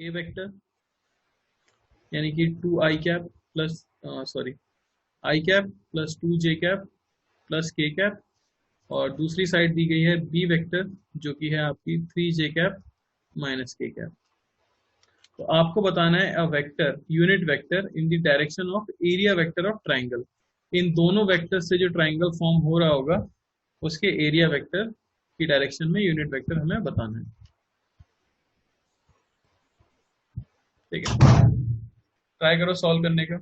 ए vector यानी कि 2 i cap plus I cap plus 2j cap plus k cap, और दूसरी साइड दी गई है बी वेक्टर जो कि है आपकी 3j cap minus k cap. तो आपको बताना है a vector unit vector in the direction of area vector of triangle. इन दोनों वेक्टर से जो ट्राइंगल फॉर्म हो रहा होगा उसके एरिया वेक्टर की डायरेक्शन में यूनिट वेक्टर हमें बताना है। ठीक है, ट्राई करो सॉल्व करने का।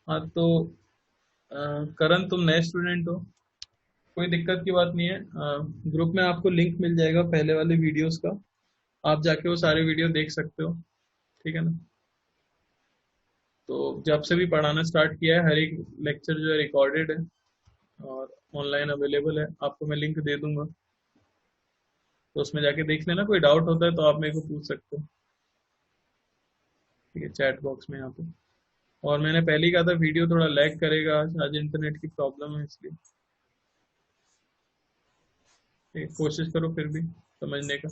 हाँ तो करण तुम नए स्टूडेंट हो, कोई दिक्कत की बात नहीं है। ग्रुप में आपको लिंक मिल जाएगा पहले वाले वीडियोस का, आप जाके वो सारे वीडियो देख सकते हो। ठीक है ना। तो जब से भी पढ़ाना स्टार्ट किया है हर एक लेक्चर जो है रिकॉर्डेड है और ऑनलाइन अवेलेबल है, आपको मैं लिंक दे दूंगा, तो उसमें जाके देख लेना। कोई डाउट होता है तो आप मेरे को पूछ सकते हो, ठीक है, चैट बॉक्स में यहाँ पे। और मैंने पहले ही कहा था वीडियो थोड़ा लैग करेगा, आज इंटरनेट की प्रॉब्लम है इसलिए। कोशिश करो फिर भी समझने का।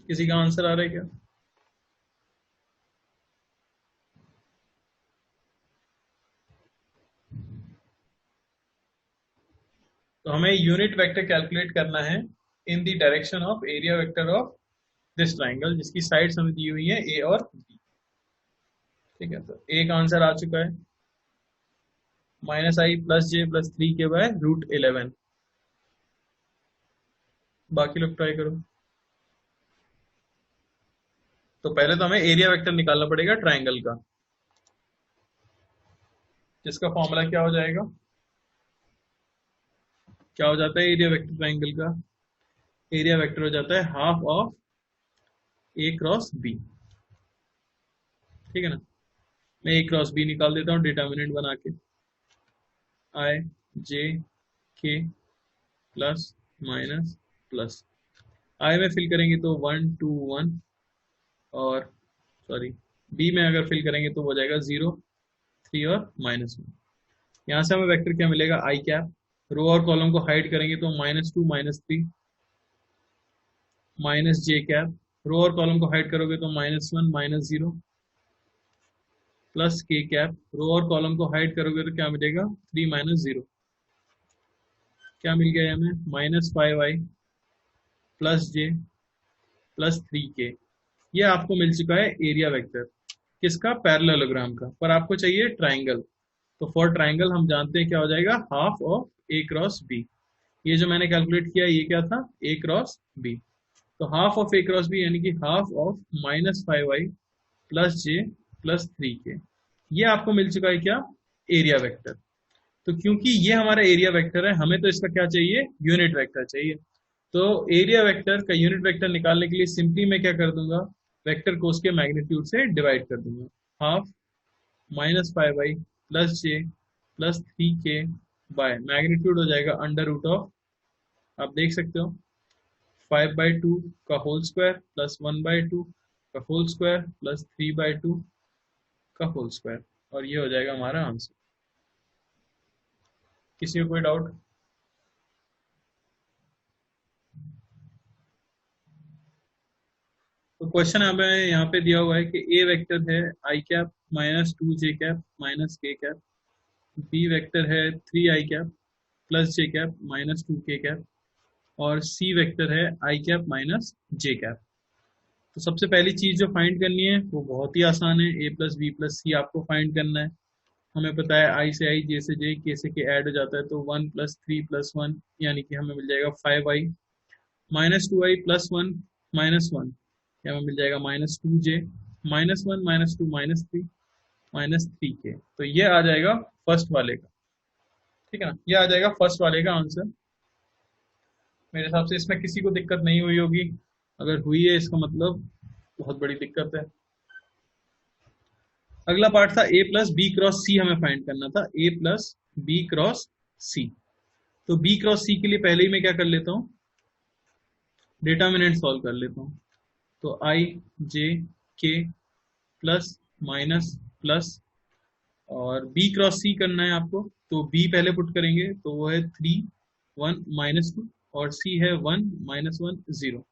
किसी का आंसर आ रहा है क्या? तो हमें यूनिट वेक्टर कैलकुलेट करना है इन the direction of area vector of this triangle जिसकी साइड्स हमें दी हुई है ए और बी। ठीक है, तो एक आंसर आ चुका है -i + j + 3k बाय √11। बाकी लोग ट्राई करो। तो पहले तो हमें एरिया वेक्टर निकालना पड़ेगा ट्राइंगल का, जिसका फॉर्मूला क्या हो जाएगा, क्या हो जाता है एरिया वेक्टर ट्राइंगल का? एरिया वेक्टर हो जाता है half of a cross b. ठीक है ना। मैं ए क्रॉस बी निकाल देता हूँ डिटर्मिनेंट बना के, आई जे के प्लस माइनस प्लस। आई में फिल करेंगे तो 1 2 1, और बी में अगर फिल करेंगे तो हो जाएगा 0 3 और -1। यहाँ से हमें वेक्टर क्या मिलेगा, आई कैप। रो और कॉलम को हाइड करेंगे तो -2 -3 -j कैप। रो और कॉलम को हाइड करोगे तो -1 -0 प्लस k कैप। रो और कॉलम को हाइड करोगे तो क्या मिलेगा, 3 -0। क्या मिल गया हमें, -5i plus j plus 3k। ये आपको मिल चुका है एरिया वेक्टर किसका, पैरेललोग्राम का। पर आपको चाहिए ट्राइंगल, तो फॉर ट्राइंगल हम जानते हैं क्या हो जाएगा, half of a cross b. ये जो मैंने कैलकुलेट किया ये क्या था, ए क्रॉस बी। तो half of a cross b यानी कि half of -5i plus j plus 3k। ये आपको मिल चुका है क्या, एरिया वेक्टर। तो क्योंकि ये हमारा एरिया वेक्टर है, हमें तो इसका क्या चाहिए, यूनिट वेक्टर चाहिए। तो एरिया वेक्टर का यूनिट वेक्टर निकालने के लिए सिंपली मैं क्या कर दूंगा, वेक्टर को उसके मैग्नीट्यूड से डिवाइड कर दूंगा। Half -5i plus j plus 3k by magnitude हो जाएगा √ऑफ, आप देख सकते हो 5/2 का होल स्क्वायर प्लस 1/2 का होल स्क्वायर प्लस 3/2 का होल स्क्वायर, और ये हो जाएगा हमारा आंसर। किसी को कोई डाउट? तो क्वेश्चन हमें यहाँ पे दिया हुआ है कि ए वेक्टर है आई कैप -2j कैप माइनस के कैप, बी वेक्टर है 3i cap plus j cap -2k cap, और सी वेक्टर है आई कैप माइनस j कैप। तो सबसे पहली चीज जो फाइंड करनी है वो बहुत ही आसान है, a + b + c आपको फाइंड करना है। हमें पता है i से i, j से j, k से k ऐड हो जाता है, तो 1 + 3 + 1 यानी कि हमें मिल जाएगा 5i -2i + 1 -1, क्या हमें मिल जाएगा -2j -1 -2 -3 -3k। तो ये आ जाएगा फर्स्ट वाले का। ठीक है ना, ये आ जाएगा फर्स्ट वाले का आंसर। मेरे हिसाब से इसमें किसी को दिक्कत नहीं हुई होगी, अगर हुई है इसका मतलब बहुत बड़ी दिक्कत है। अगला पार्ट था a + b क्रॉस c, हमें फाइंड करना था a + b क्रॉस c। तो बी क्रॉस सी के लिए पहले ही मैं क्या कर लेता हूँ, डिटर्मिनेंट सॉल्व कर लेता हूँ। तो आई जे के प्लस माइनस प्लस, और बी क्रॉस सी करना है आपको, तो बी पहले पुट करेंगे तो वो है 3 1 -2, और सी है 1 -1 0।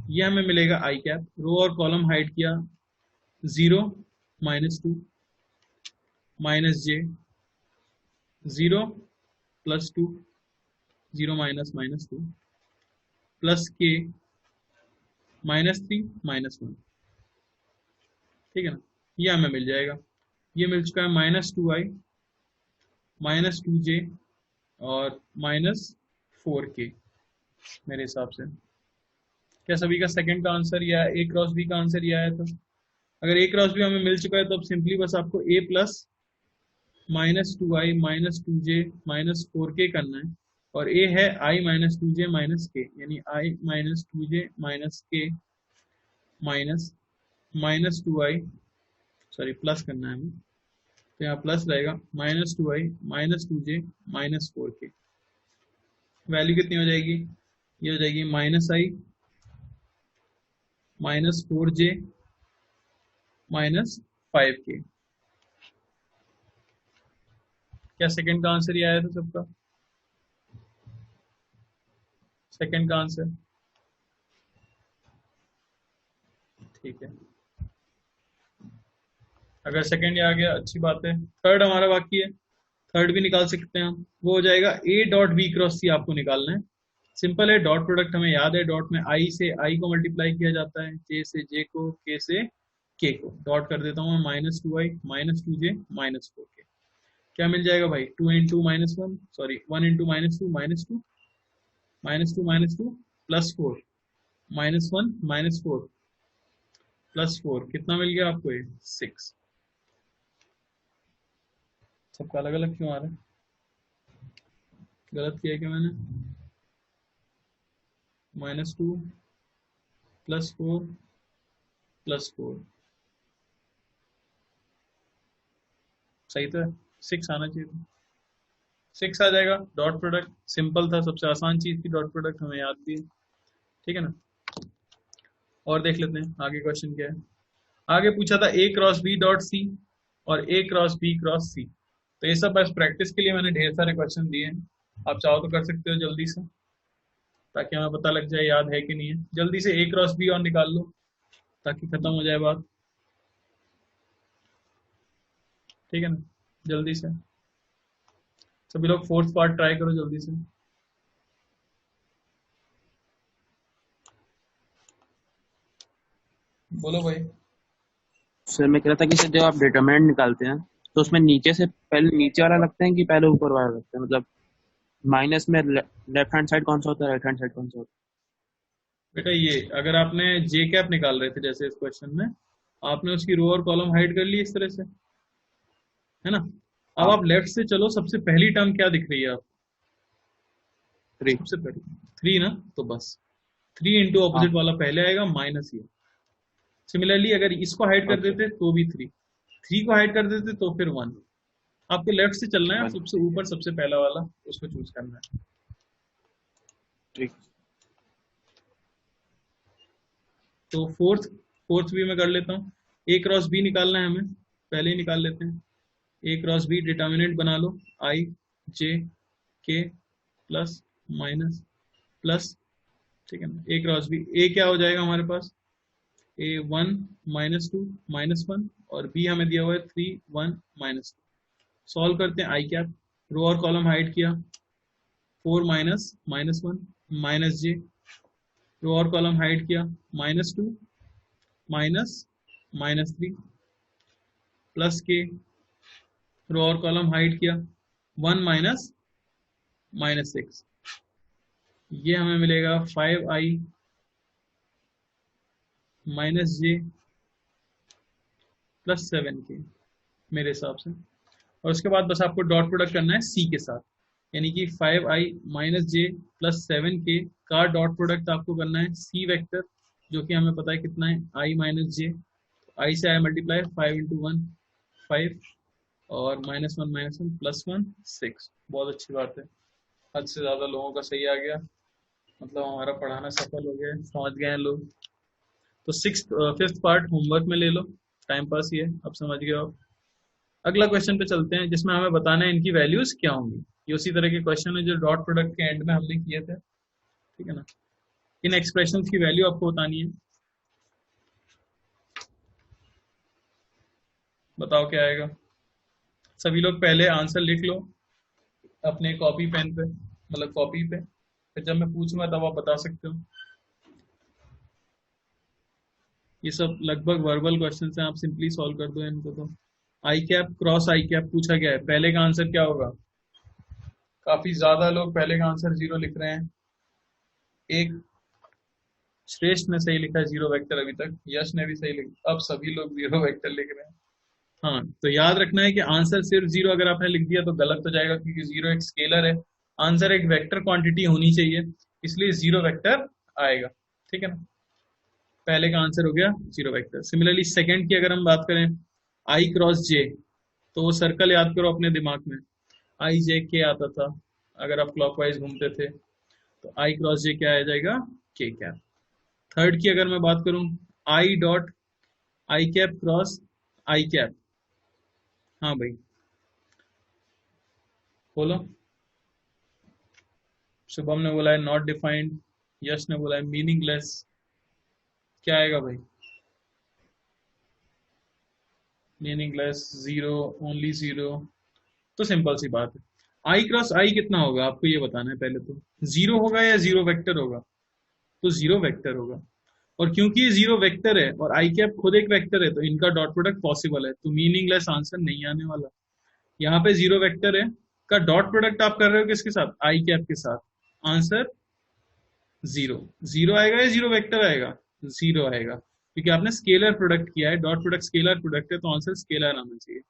ये हमें मिलेगा आई कैप। रो और कॉलम हाइड किया, 0 -2 माइनस जे 0 +2 0 -2 प्लस के -3 -1, ठीक है ना। ये हमें मिल जाएगा। ये मिल चुका है -2i -2j और -4k मेरे हिसाब से। क्या सभी का सेकंड का आंसर या ए क्रॉस बी का आंसर यह आया था? अगर ए क्रॉस बी हमें मिल चुका है तो अब सिंपली बस आपको a plus -2i -2j -4k करना है, और a है i -2j -k, यानी i -2j -k -2i, sorry plus करना है हमें, तो यहाँ प्लस रहेगा -2i -2j -4k। वैल्यू कितनी हो जाएगी? ये हो जाएगी -i -4j -5k। क्या सेकंड का आंसर ये आया था सबका? सेकंड का आंसर ठीक है। अगर सेकंड आ गया अच्छी बात है। थर्ड हमारा बाकी है, थर्ड भी निकाल सकते हैं हम। वो हो जाएगा a डॉट बी क्रॉस सी आपको निकालना है। सिंपल है, डॉट प्रोडक्ट हमें याद है, डॉट में i से i को मल्टीप्लाई किया जाता है, j से j को, k से k को। डॉट कर देता हूँ मैं, -2i -2j -4k। क्या मिल जाएगा भाई? 2 इंटू -1, सॉरी 1 इंटू -2 -2 -2 +4 -1 -4 +4, कितना मिल गया आपको? ये 6। सबका अलग अलग क्यों आ रहा है? गलत किया क्या मैंने? -2 +4 +4 सही था, 6 आना चाहिए था। 6 आ जाएगा। डॉट प्रोडक्ट सिंपल था, सबसे आसान चीज थी डॉट प्रोडक्ट, हमें याद भी है, ठीक है ना। और देख लेते हैं आगे क्वेश्चन क्या है। आगे पूछा था a cross b dot c और a cross b cross c. तो ये सब बस प्रैक्टिस के लिए मैंने ढेर सारे क्वेश्चन दिए हैं, आप चाहो तो कर सकते हो जल्दी से, ताकि हमें पता लग जाए याद है कि नहीं है। जल्दी से a क्रॉस b और निकाल लो ताकि खत्म हो जाए बात, ठीक है ना। जल्दी से सभी लोग फोर्थ पार्ट ट्राई करो जल्दी से। बोलो भाई। सर मैं कह रहा था कि सर जब आप डिटरमिनेंट निकालते हैं तो उसमें नीचे से पहले नीचे वाला लगता है कि पहले ऊपर वाला लगता है, मतलब माइनस में लेफ्ट हैंड साइड कौन सा होता है, राइट हैंड साइड कौन सा होता बेटा ये अगर आपने जे कैप निकाल रहे थे जैसे इस क्वेश्चन में, आपने उसकी रो और कॉलम हाइड कर ली इस तरह से, है ना। है? अब हाँ, आप लेफ्ट से चलो, सबसे पहली टर्म क्या दिख रही है आप? 3। सबसे पहली 3 ना, तो बस 3 इंटू हाँ, ऑपोजिट वाला पहले आएगा माइनस ये। सिमिलरली अगर इसको हाइड कर ओके, देते तो भी 3 को हाइड कर देते तो फिर 1। आपको लेफ्ट से चलना है, 1, सबसे ऊपर सबसे पहला वाला उसको चूज करना है। ठीक। तो फोर्थ भी मैं कर लेता हूँ। ए क्रॉस बी निकालना है हमें, पहले ही निकाल लेते हैं। ए क्रॉस बी डिटर्मिनेंट बना लो, आई जे के प्लस माइनस प्लस, ठीक है ना। ए क्रॉस बी, ए क्या हो जाएगा हमारे पास? ए 1 -2 -1, और बी हमें दिया हुआ है 3 1 -2। सॉल्व करते हैं। आई कैप, रो और कॉलम हाइड किया, 4 -1 माइनस जे, रो और कॉलम हाइड किया, -2 -3 प्लस के, रो और कॉलम हाइड किया, 1 -6। ये हमें मिलेगा 5i -j +7k मेरे हिसाब से। और उसके बाद बस आपको डॉट प्रोडक्ट करना है सी के साथ, यानी कि 5i -j +7k का डॉट प्रोडक्ट आपको करना है सी वेक्टर, जो कि हमें पता है कितना है, i -j, i से i मल्टीप्लाई 5 इंटू 1 5, और -1 -1 +1 6। बहुत अच्छी बात है। हद से ज्यादा लोगों का सही आ गया, मतलब हमारा पढ़ाना सफल हो गया, समझ गए हैं लोग। तो फिफ्थ पार्ट होमवर्क में ले लो, टाइम पास ही है, अब समझ गए आप। अगला क्वेश्चन पे चलते हैं जिसमें हमें बताना है इनकी वैल्यूज क्या होंगी। ये उसी तरह के क्वेश्चन है जो डॉट प्रोडक्ट के एंड में हमने किए थे, ठीक है ना। इन एक्सप्रेशंस की वैल्यू आपको बतानी है, बताओ क्या आएगा। सभी लोग पहले आंसर लिख लो अपने कॉपी पेन पे, मतलब कॉपी पे, फिर जब मैं पूछूंगा तब आप बता सकते हो। ये सब लगभग वर्बल क्वेश्चन हैं, आप सिंपली सॉल्व कर दो इनको। तो आई कैप क्रॉस आई कैप पूछा गया है, पहले का आंसर क्या होगा। काफी ज्यादा लोग पहले का आंसर 0 लिख रहे हैं। एक श्रेष्ठ ने सही लिखा है 0 वेक्टर अभी तक, यश ने भी सही लिखा, अब सभी लोग 0 वेक्टर लिख रहे हैं। हाँ, तो याद रखना है कि आंसर सिर्फ 0 अगर आपने लिख दिया तो गलत हो जाएगा, क्योंकि 0 एक स्केलर है, आंसर एक वेक्टर क्वांटिटी होनी चाहिए, इसलिए 0 वेक्टर आएगा, ठीक है ना। पहले का आंसर हो गया 0 वेक्टर। सिमिलरली सेकंड की अगर हम बात करें, आई क्रॉस जे, तो वो सर्कल याद करो अपने दिमाग में, आई जे के आता था, अगर आप क्लॉकवाइज घूमते थे तो आई क्रॉस जे क्या आ जाएगा, के कैप। थर्ड की अगर मैं बात करूं, I dot I cap cross I cap, हाँ भाई बोलो। शुभम ने बोला है नॉट डिफाइंड, यश ने बोला है मीनिंगलेस, क्या आएगा भाई, मीनिंगलेस, 0, ओनली 0। तो सिंपल सी बात है, आई क्रॉस आई कितना होगा आपको ये बताना है पहले। तो 0 होगा या 0 वेक्टर होगा, तो 0 वेक्टर होगा। और क्योंकि ये 0 वेक्टर है और आई कैप खुद एक वेक्टर है, तो इनका डॉट प्रोडक्ट पॉसिबल है, तो मीनिंगलेस आंसर नहीं आने वाला। यहाँ पे 0 वेक्टर है का डॉट प्रोडक्ट आप कर रहे हो किसके साथ, आई कैप के साथ, आंसर 0। 0 आएगा या 0 वेक्टर आएगा, 0 आएगा, क्योंकि आपने स्केलर प्रोडक्ट किया है, डॉट प्रोडक्ट स्केलर प्रोडक्ट है, तो आंसर स्केलर आना चाहिए।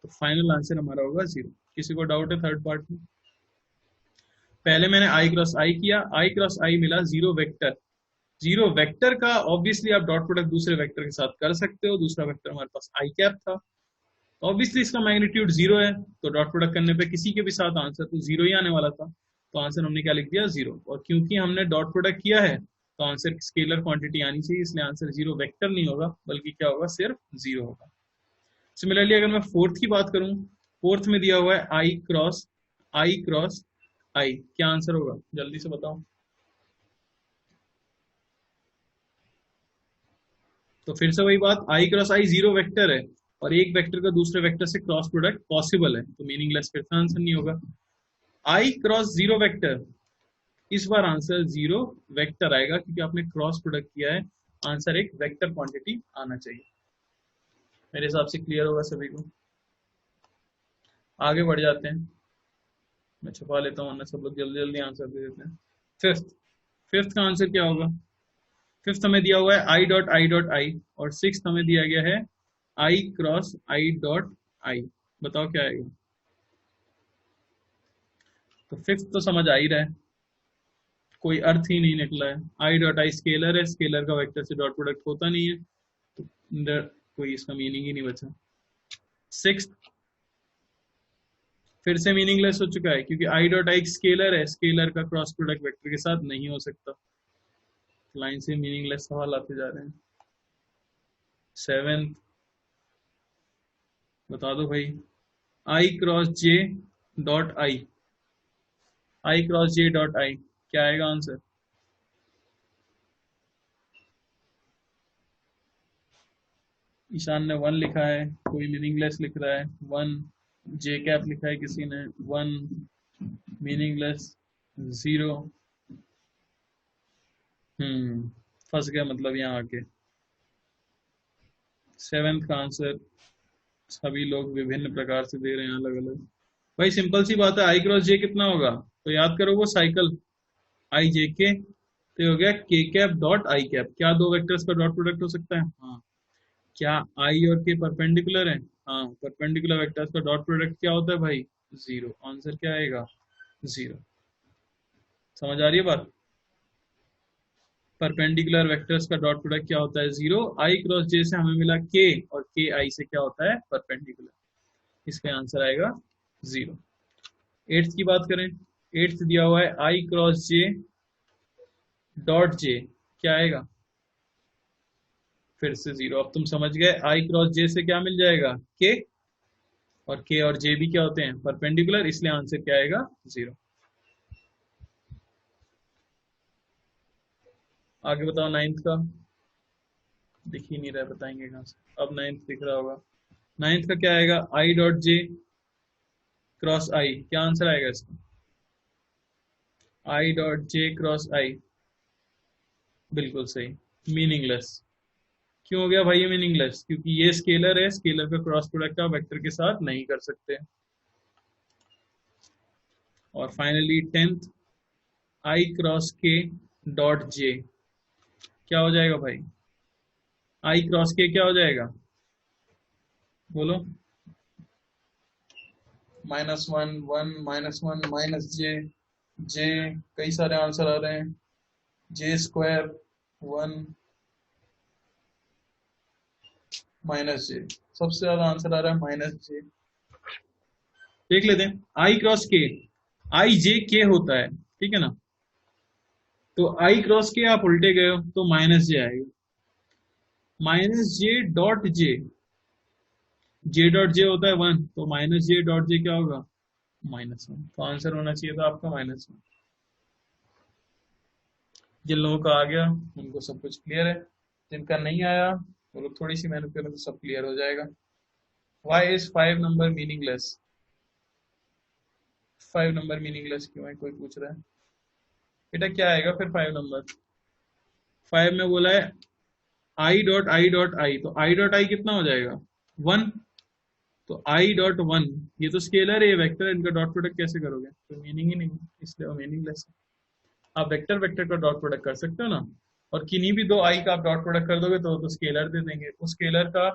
तो फाइनल आंसर हमारा होगा 0। किसी को डाउट है थर्ड पार्ट में। पहले मैंने आई क्रॉस आई किया, आई क्रॉस आई मिला 0 वेक्टर। 0 वेक्टर का ऑब्वियसली आप डॉट प्रोडक्ट दूसरे वेक्टर के साथ कर सकते हो, दूसरा वेक्टर हमारे पास आई कैप था, ऑब्वियसली इसका मैग्नीट्यूड 0 है, तो डॉट प्रोडक्ट करने पे किसी के भी साथ आंसर तो 0 ही आने वाला था, तो आंसर हमने क्या लिख दिया, 0। और क्योंकि हमने डॉट प्रोडक्ट किया है तो आंसर स्केलर क्वांटिटी आनी चाहिए, इसलिए आंसर 0 वेक्टर नहीं होगा, बल्कि क्या होगा, सिर्फ 0 होगा। सिमिलरली अगर मैं फोर्थ की बात करूं, फोर्थ में दिया हुआ है आई क्रॉस आई, क्या आंसर होगा जल्दी से बताओ। तो फिर से वही बात, आई क्रॉस आई 0 वेक्टर है और एक वेक्टर का दूसरे वेक्टर से क्रॉस प्रोडक्ट पॉसिबल है, तो मीनिंगलेस फिर से आंसर नहीं होगा। आई क्रॉस 0 वेक्टर, इस बार आंसर 0 वेक्टर आएगा, क्योंकि आपने क्रॉस प्रोडक्ट किया है, आंसर एक वेक्टर क्वांटिटी आना चाहिए। मेरे हिसाब से क्लियर होगा सभी को। आगे बढ़ जाते हैं, मैं छुपा लेता हूँ वरना सब लोग जल्दी जल्दी आंसर दे देते हैं। फिफ्थ का आंसर क्या होगा। फिफ्थ हमें दिया हुआ है आई डॉट आई, और सिक्स्थ हमें दिया गया है आई क्रॉस आई डॉट आई, बताओ क्या आएगा। तो फिफ्थ तो समझ आ ही रहा है, कोई अर्थ ही नहीं निकला है, आई डॉट आई स्केलर है, स्केलर का वेक्टर से डॉट प्रोडक्ट होता नहीं है, तो कोई इसका मीनिंग ही नहीं बचा। सिक्स्थ फिर से मीनिंगलेस हो चुका है, क्योंकि आई डॉट आई स्केलर है, स्केलर का क्रॉस प्रोडक्ट वेक्टर के साथ नहीं हो सकता, लाइन से मीनिंगलेस सवाल आते जा रहे हैं। सेवेंथ बता दो भाई, i cross j dot i, i cross j dot i, क्या आएगा आंसर। ईशान ने 1 लिखा है, कोई मीनिंगलेस लिख रहा है 1, जे कैप लिखा है किसी ने 1, मीनिंगलेस 0। फंस गया मतलब यहाँ आके। सेवेंथ का आंसर सभी लोग विभिन्न प्रकार से दे रहे हैं अलग अलग। भाई सिंपल सी बात है, आई क्रॉस जे कितना होगा, तो याद करो वो साइकिल आई जे के, तो ये हो गया के कैप डॉट आई कैप। क्या दो वेक्टर्स का डॉट प्रोडक्ट हो सकता है, हाँ। क्या आई और के परपेंडिकुलर है, हाँ। परपेंडिकुलर वेक्टर्स का डॉट प्रोडक्ट क्या होता है भाई, 0। आंसर क्या आएगा, 0। समझ आ रही है बात। परपेंडिकुलर वेक्टर्स का डॉट प्रोडक्ट क्या होता है, 0। आई क्रॉस जे से हमें मिला के, और के आई से क्या होता है, परपेंडिकुलर, इसका आंसर आएगा 0। एट्थ की बात करें, एट्थ दिया हुआ है आई क्रॉस जे डॉट जे, क्या आएगा? फिर से 0। अब तुम समझ गए, आई क्रॉस जे से क्या मिल जाएगा? के, और के और जे भी क्या होते हैं? परपेंडिकुलर, इसलिए आंसर क्या आएगा? 0। आगे बताओ नाइन्थ का, दिख ही नहीं रहा है, बताएंगे कहाँ से? अब नाइन्थ दिख रहा होगा। नाइन्थ का क्या आएगा? आई डॉट जे क्रॉस आई, क्या आंसर आएगा इसका? आई डॉट जे क्रॉस आई, बिल्कुल सही। मीनिंगलेस। क्यों हो गया भाई ये मीनिंगलेस? क्योंकि ये स्केलर है, स्केलर का क्रॉस प्रोडक्ट आप वेक्टर के साथ नहीं कर सकते। और फाइनली टेंथ, आई क्रॉस के डॉट जे, क्या हो जाएगा भाई? आई क्रॉस के क्या हो जाएगा? बोलो। -1 1 -1 माइनस जे, जे कई सारे आंसर आ रहे हैं। जे स्क्वायर 1 माइनस जे, सबसे ज्यादा आंसर आ रहा है माइनस जे। देख लेते हैं आई क्रॉस के, आई जे के होता है, ठीक है ना? तो आई क्रॉस के आप उल्टे गए हो तो माइनस जे आएगा। Minus J dot J, J dot J होता है 1, तो माइनस जे डॉट जे क्या होगा? -1। तो आंसर होना चाहिए था आपका -1। जिन लोगों का आ गया उनको सब कुछ क्लियर है, जिनका नहीं आया वो लोग थोड़ी सी मेहनत करें तो सब क्लियर हो जाएगा। Why is 5 number meaningless? 5 number meaningless क्यों है, कोई पूछ रहा है? बेटा क्या आएगा फिर 5 नंबर? 5 में बोला है I dot I dot I, तो आई डॉट आई कितना हो जाएगा? 1। तो आई डॉट 1, ये तो स्केलर है, ये वेक्टर है, इनका डॉट प्रोडक्ट कैसे करोगे? तो मीनिंग ही नहीं, इसलिए वो मीनिंगलेस है। आप वेक्टर वेक्टर का डॉट प्रोडक्ट कर सकते हो ना, और किन्हीं भी दो आई का आप डॉट प्रोडक्ट कर दोगे तो स्केलर दे देंगे, उस स्केलर का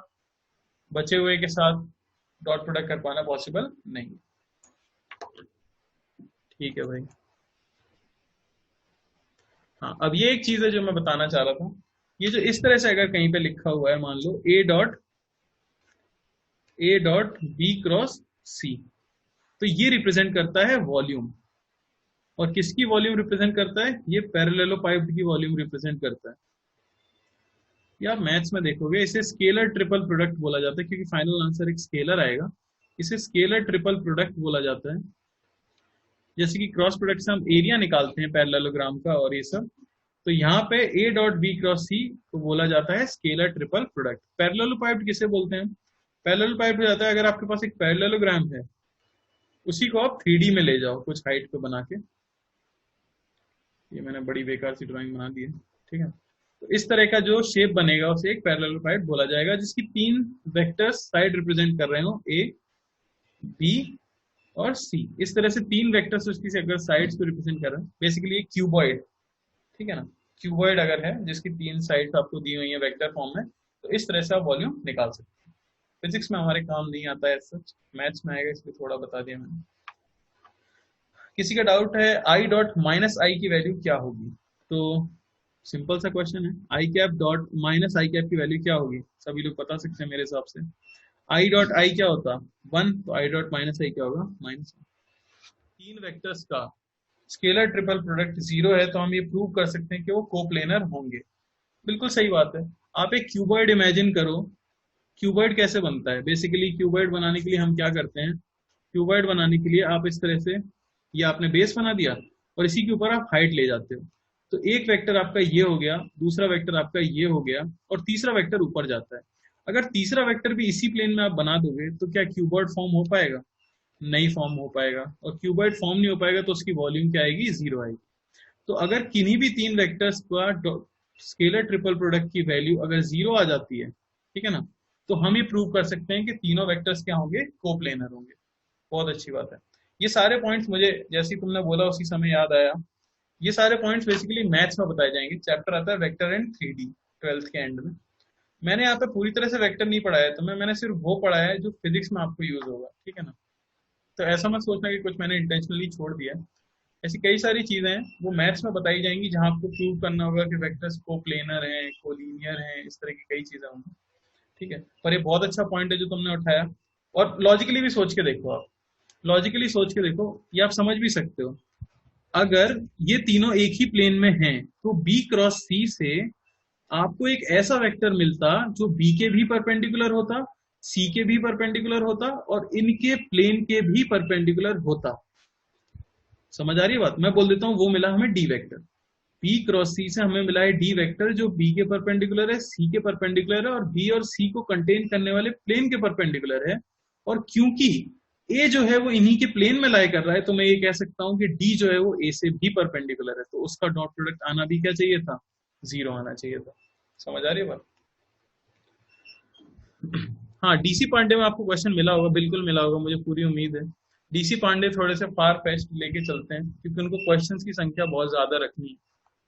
बचे हुए के साथ डॉट प्रोडक्ट कर पाना पॉसिबल नहीं। ठीक है भाई। हाँ, अब ये एक चीज है जो मैं बताना चाह रहा था, ये जो इस तरह से अगर कहीं पे लिखा हुआ है, मान लो ए डॉट बी क्रॉस सी, तो ये रिप्रेजेंट करता है वॉल्यूम। और किसकी वॉल्यूम रिप्रेजेंट करता है? ये पैरेललोपाइप्ड की वॉल्यूम रिप्रेजेंट करता है। ये आप मैथ्स में देखोगे, इसे स्केलर ट्रिपल प्रोडक्ट बोला जाता है, क्योंकि फाइनल आंसर एक स्केलर आएगा। इसे स्केलर ट्रिपल प्रोडक्ट बोला जाता है। जैसे कि क्रॉस प्रोडक्ट से हम एरिया निकालते हैं पैरेललोग्राम का और ये सब, तो यहाँ पे ए डॉट बी क्रॉस सी को बोला जाता है स्केलर ट्रिपल प्रोडक्ट। पैरेललोपाइप्ड किसे बोलते हैं? पैरेललोपाइप्ड हो जाता है अगर आपके पास एक पैरेललोग्राम है, उसी को आप 3D में ले जाओ कुछ हाइट पे बना के। ये मैंने बड़ी बेकार सी ड्राइंग बना दी है, ठीक है? तो इस तरह का जो शेप बनेगा उसे एक पैरेललोपाइड बोला जाएगा, जिसकी 3 वेक्टर्स साइड रिप्रेजेंट कर रहे हो, ए बी और सी। इस तरह से 3 वेक्टर्स उसकी अगर साइड्स को रिप्रेजेंट कर रहे हैं, बेसिकली एक क्यूबॉइड, ठीक है ना? क्यूबॉइड अगर है जिसकी 3 साइड्स आपको दी हुई है वेक्टर फॉर्म में, तो इस तरह से आप वॉल्यूम निकाल सकते हैं। फिजिक्स में हमारे काम नहीं आता है सच, मैथ्स में आएगा, इसलिए थोड़ा बता दिया मैंने। किसी का डाउट है आई डॉट माइनस आई की वैल्यू क्या होगी? तो सिंपल सा क्वेश्चन है, आई कैप डॉट माइनस आई कैप की वैल्यू क्या होगी? सभी लोग बता सकते हैं मेरे हिसाब से। आई डॉट आई क्या होता? 1, तो आई डॉट माइनस आई क्या होगा? -1। 3 वेक्टर्स का स्केलर ट्रिपल प्रोडक्ट 0 है, तो हम ये प्रूव कर सकते हैं कि वो कोप्लेनर होंगे। बिल्कुल सही बात है। आप एक क्यूबॉइड इमेजिन करो, क्यूबॉइड कैसे बनता है? बेसिकली क्यूबॉइड बनाने के लिए हम क्या करते हैं? क्यूबॉइड बनाने के लिए आप इस तरह से, ये आपने बेस बना दिया और इसी के ऊपर आप हाइट ले जाते हो, तो एक वेक्टर आपका ये हो गया, दूसरा वेक्टर आपका ये हो गया, और तीसरा वेक्टर ऊपर जाता है। अगर तीसरा वेक्टर भी इसी प्लेन में आप बना दोगे तो क्या क्यूबॉइड फॉर्म हो पाएगा? नहीं फॉर्म हो पाएगा। और क्यूबॉइड फॉर्म नहीं हो पाएगा तो उसकी वॉल्यूम क्या आएगी? 0 आएगी। तो अगर किन्हीं भी 3 वेक्टर्स का स्केलर ट्रिपल प्रोडक्ट की वैल्यू अगर 0 आ जाती है, ठीक है ना, तो हम ये प्रूव कर सकते हैं कि तीनों वेक्टर्स क्या होंगे? कोप्लेनर होंगे। बहुत अच्छी बात है। ये सारे पॉइंट्स मुझे जैसे तुमने बोला उसी समय याद आया। ये सारे पॉइंट्स बेसिकली मैथ्स में बताए जाएंगे, चैप्टर आता है वेक्टर एंड 3D 12th के एंड में। मैंने यहाँ पे पूरी तरह से वेक्टर नहीं पढ़ाया है, तो मैंने सिर्फ वो पढ़ाया है जो फिजिक्स में आपको यूज होगा, ठीक है ना? तो ऐसा मत सोचना कि कुछ मैंने इंटेंशनली छोड़ दिया है। ऐसी कई सारी चीजें हैं वो मैथ्स में बताई जाएंगी, जहां आपको प्रूव करना होगा कि वेक्टर्स कोप्लेनर हैं, कोलिनियर हैं, इस तरह की कई चीजें होंगी, ठीक है? पर ये बहुत अच्छा पॉइंट है जो तुमने उठाया। और लॉजिकली भी सोच के देखो, आप लॉजिकली सोच के देखो, ये आप समझ भी सकते हो। अगर ये तीनों एक ही प्लेन में हैं तो बी क्रॉस सी से आपको एक ऐसा वेक्टर मिलता जो बी के भी परपेंडिकुलर होता, सी के भी परपेंडिकुलर होता और इनके प्लेन के भी परपेंडिकुलर होता। समझ आ रही है बात? मैं बोल देता हूं, वो मिला हमें डी वेक्टर। बी क्रॉस सी से हमें मिला है डी वेक्टर जो बी के परपेंडिकुलर है, सी के परपेंडिकुलर है और बी और सी को कंटेन करने वाले प्लेन के परपेंडिकुलर है। और क्योंकि ए जो है वो इन्हीं के प्लेन में लाई कर रहा है, तो मैं ये कह सकता हूं कि डी जो है वो ए से भी परपेंडिकुलर है, तो उसका डॉट प्रोडक्ट आना भी क्या चाहिए था? 0 आना चाहिए था। समझ आ रही है बात? हाँ, डीसी पांडे में आपको क्वेश्चन मिला होगा, बिल्कुल मिला होगा, मुझे पूरी उम्मीद है। डीसी पांडे थोड़े से फार फेस्ट लेके चलते हैं क्योंकि उनको क्वेश्चंस की संख्या बहुत ज्यादा रखनी है,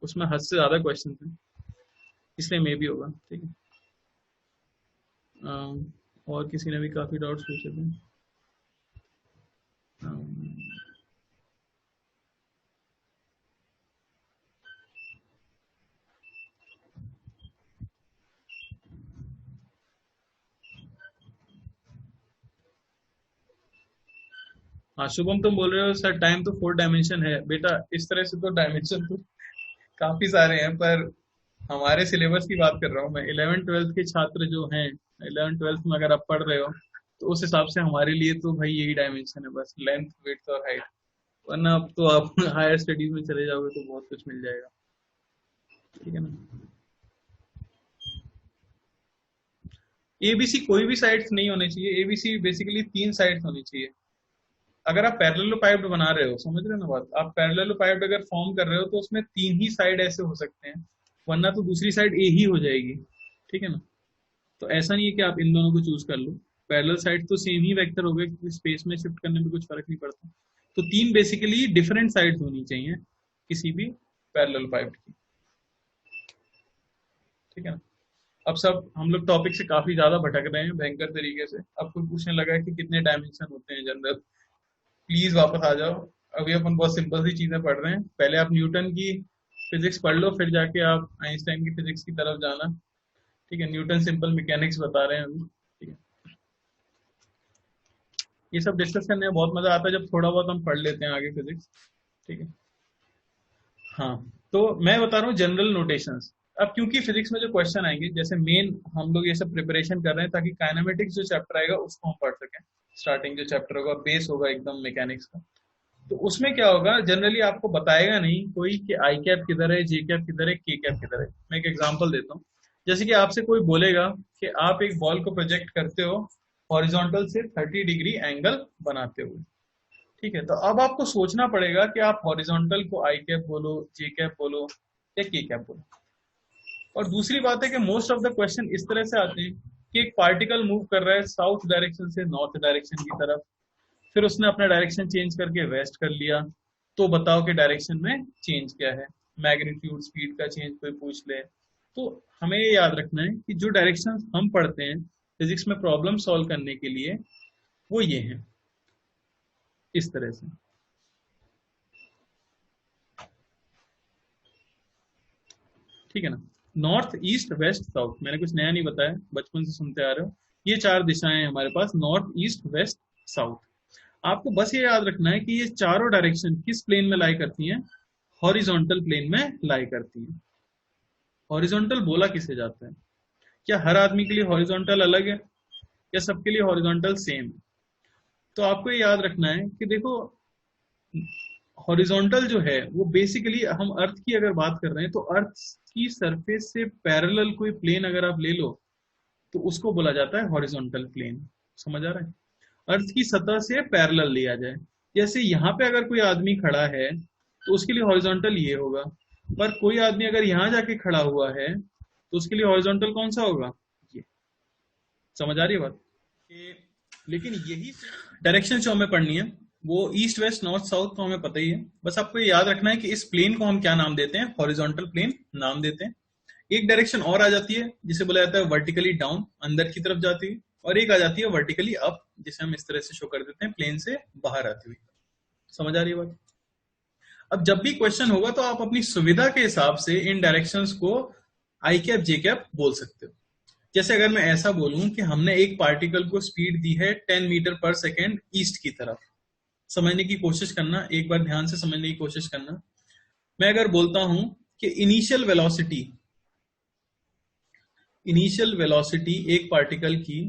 उसमें हद से ज्यादा क्वेश्चन है, इसलिए मे भी होगा। ठीक है। और किसी ने भी काफी डाउट्स पूछे थे। हाँ शुभम, तुम बोल रहे हो सर टाइम तो 4 डायमेंशन है। बेटा इस तरह से तो डायमेंशन तो काफी सारे हैं, पर हमारे सिलेबस की बात कर रहा हूँ मैं। 11th 12th के छात्र जो हैं, 11th 12th में अगर आप पढ़ रहे हो तो उस हिसाब से हमारे लिए तो भाई यही डायमेंशन है बस, लेंथ विड्थ और हाइट। वरना अब तो आप हायर स्टडीज में चले जाओगे तो बहुत कुछ मिल जाएगा। ठीक है ना? एबीसी कोई भी साइड्स नहीं होने चाहिए, एबीसी बेसिकली 3 साइड्स होनी चाहिए। अगर आप पैरेललोपाइप्ड बना रहे हो, समझ रहे हो ना बात? आप पैरेललोपाइप्ड अगर फॉर्म कर रहे हो तो उसमें 3 ही साइड ऐसे हो सकते हैं, वरना तो दूसरी साइड ए ही हो जाएगी। ठीक है ना? तो ऐसा नहीं है कि आप इन दोनों को चूज कर लो, पैरेलल साइड तो सेम ही वेक्टर हो गए क्योंकि स्पेस में शिफ्ट करने में कुछ फर्क नहीं पड़ता। तो 3 बेसिकली डिफरेंट साइड्स होनी चाहिए किसी भी पैरेललोपाइप्ड की। ठीक है ना? अब सब हम लोग टॉपिक से काफी ज्यादा भटक रहे हैं भयंकर तरीके से। अब कोई पूछने लगा है कि कितने डायमेंशन होते हैं जनरल, प्लीज वापस आ जाओ। अभी अपन बहुत सिंपल सी चीजें पढ़ रहे हैं, पहले आप न्यूटन की फिजिक्स पढ़ लो, फिर जाके आप आइंस्टाइन की फिजिक्स की तरफ जाना। ठीक है? न्यूटन सिंपल मैकेनिक्स बता रहे हैं अभी। ठीक है? ये सब डिस्कस करने में बहुत मजा आता है जब थोड़ा बहुत हम पढ़ लेते हैं आगे फिजिक्स। ठीक है? हाँ, तो मैं बता रहा हूँ जनरल नोटेशंस। अब क्योंकि फिजिक्स में जो क्वेश्चन आएंगे, जैसे मेन हम लोग ये सब प्रिपरेशन कर रहे हैं ताकि काइनेमेटिक्स जो चैप्टर आएगा उसको हम पढ़ सकें। स्टार्टिंग जो चैप्टर होगा बेस होगा एकदम मैकेनिक्स का, तो उसमें क्या होगा, जनरली आपको बताएगा नहीं कोई कि आई कैप किधर है, जे कैप किधर है, के कैप किधर है। मैं एक एग्जांपल देता हूँ। जैसे कि आपसे कोई बोलेगा कि आप एक बॉल को प्रोजेक्ट करते हो हॉरिजॉन्टल से 30 डिग्री एंगल बनाते हुए। ठीक है? तो अब आपको सोचना पड़ेगा कि आप हॉरिजॉन्टल को आई कैप बोलो, जे कैप बोलो या के कैप बोलो। और दूसरी बात है कि मोस्ट ऑफ द क्वेश्चन इस तरह से आते हैं कि एक पार्टिकल मूव कर रहा है साउथ डायरेक्शन से नॉर्थ डायरेक्शन की तरफ, फिर उसने अपना डायरेक्शन चेंज करके वेस्ट कर लिया, तो बताओ कि डायरेक्शन में चेंज क्या है। मैग्नीट्यूड स्पीड का चेंज कोई पूछ ले, तो हमें ये याद रखना है कि जो डायरेक्शन हम पढ़ते हैं फिजिक्स में प्रॉब्लम सॉल्व करने के लिए, वो ये हैं, इस तरह से। ठीक है ना? नॉर्थ ईस्ट वेस्ट साउथ, मैंने कुछ नया नहीं बताया, बचपन से सुनते आ रहे हो। ये 4 दिशाएं हैं हमारे पास, नॉर्थ ईस्ट वेस्ट साउथ। आपको बस ये याद रखना है कि ये चारों डायरेक्शन किस प्लेन में लाई करती हैं? हॉरिजॉन्टल प्लेन में लाई करती हैं। हॉरिजॉन्टल बोला किसे जाता है? क्या हर आदमी के लिए हॉरिजॉन्टल अलग है या सबके लिए हॉरिजॉन्टल सेम है? तो आपको ये याद रखना है कि देखो, हॉरिजॉन्टल जो है वो बेसिकली, हम अर्थ की अगर बात कर रहे हैं तो अर्थ की सरफेस से पैरेलल कोई प्लेन अगर आप ले लो तो उसको बोला जाता है हॉरिजॉन्टल प्लेन। समझ आ रहा है? अर्थ की सतह से पैरेलल लिया जाए। जैसे यहाँ पे अगर कोई आदमी खड़ा है तो उसके लिए हॉरिजॉन्टल ये होगा, पर कोई आदमी अगर यहाँ जाके खड़ा हुआ है तो उसके लिए हॉरिजॉन्टल कौन सा होगा? ये। समझ आ रही है बात? लेकिन यही डायरेक्शन जो हमें पढ़नी है वो ईस्ट वेस्ट नॉर्थ साउथ तो हमें पता ही है। बस आपको ये याद रखना है कि इस प्लेन को हम क्या नाम देते हैं? हॉरिजॉन्टल प्लेन नाम देते हैं। एक डायरेक्शन और आ जाती है जिसे बोला जाता है वर्टिकली डाउन, अंदर की तरफ जाती है, और एक आ जाती है वर्टिकली अप, जिसे हम इस तरह से शो कर देते हैं प्लेन से बाहर आती हुई। समझ आ रही है बात? अब जब भी क्वेश्चन होगा तो आप अपनी सुविधा के हिसाब से इन डायरेक्शंस को आई कैप जे कैप बोल सकते हो। जैसे अगर मैं ऐसा बोलूं कि हमने एक पार्टिकल को स्पीड दी है 10 मीटर पर सेकेंड ईस्ट की तरफ, समझने की कोशिश करना, एक बार ध्यान से समझने की कोशिश करना। मैं अगर बोलता हूं कि इनिशियल वेलोसिटी एक पार्टिकल की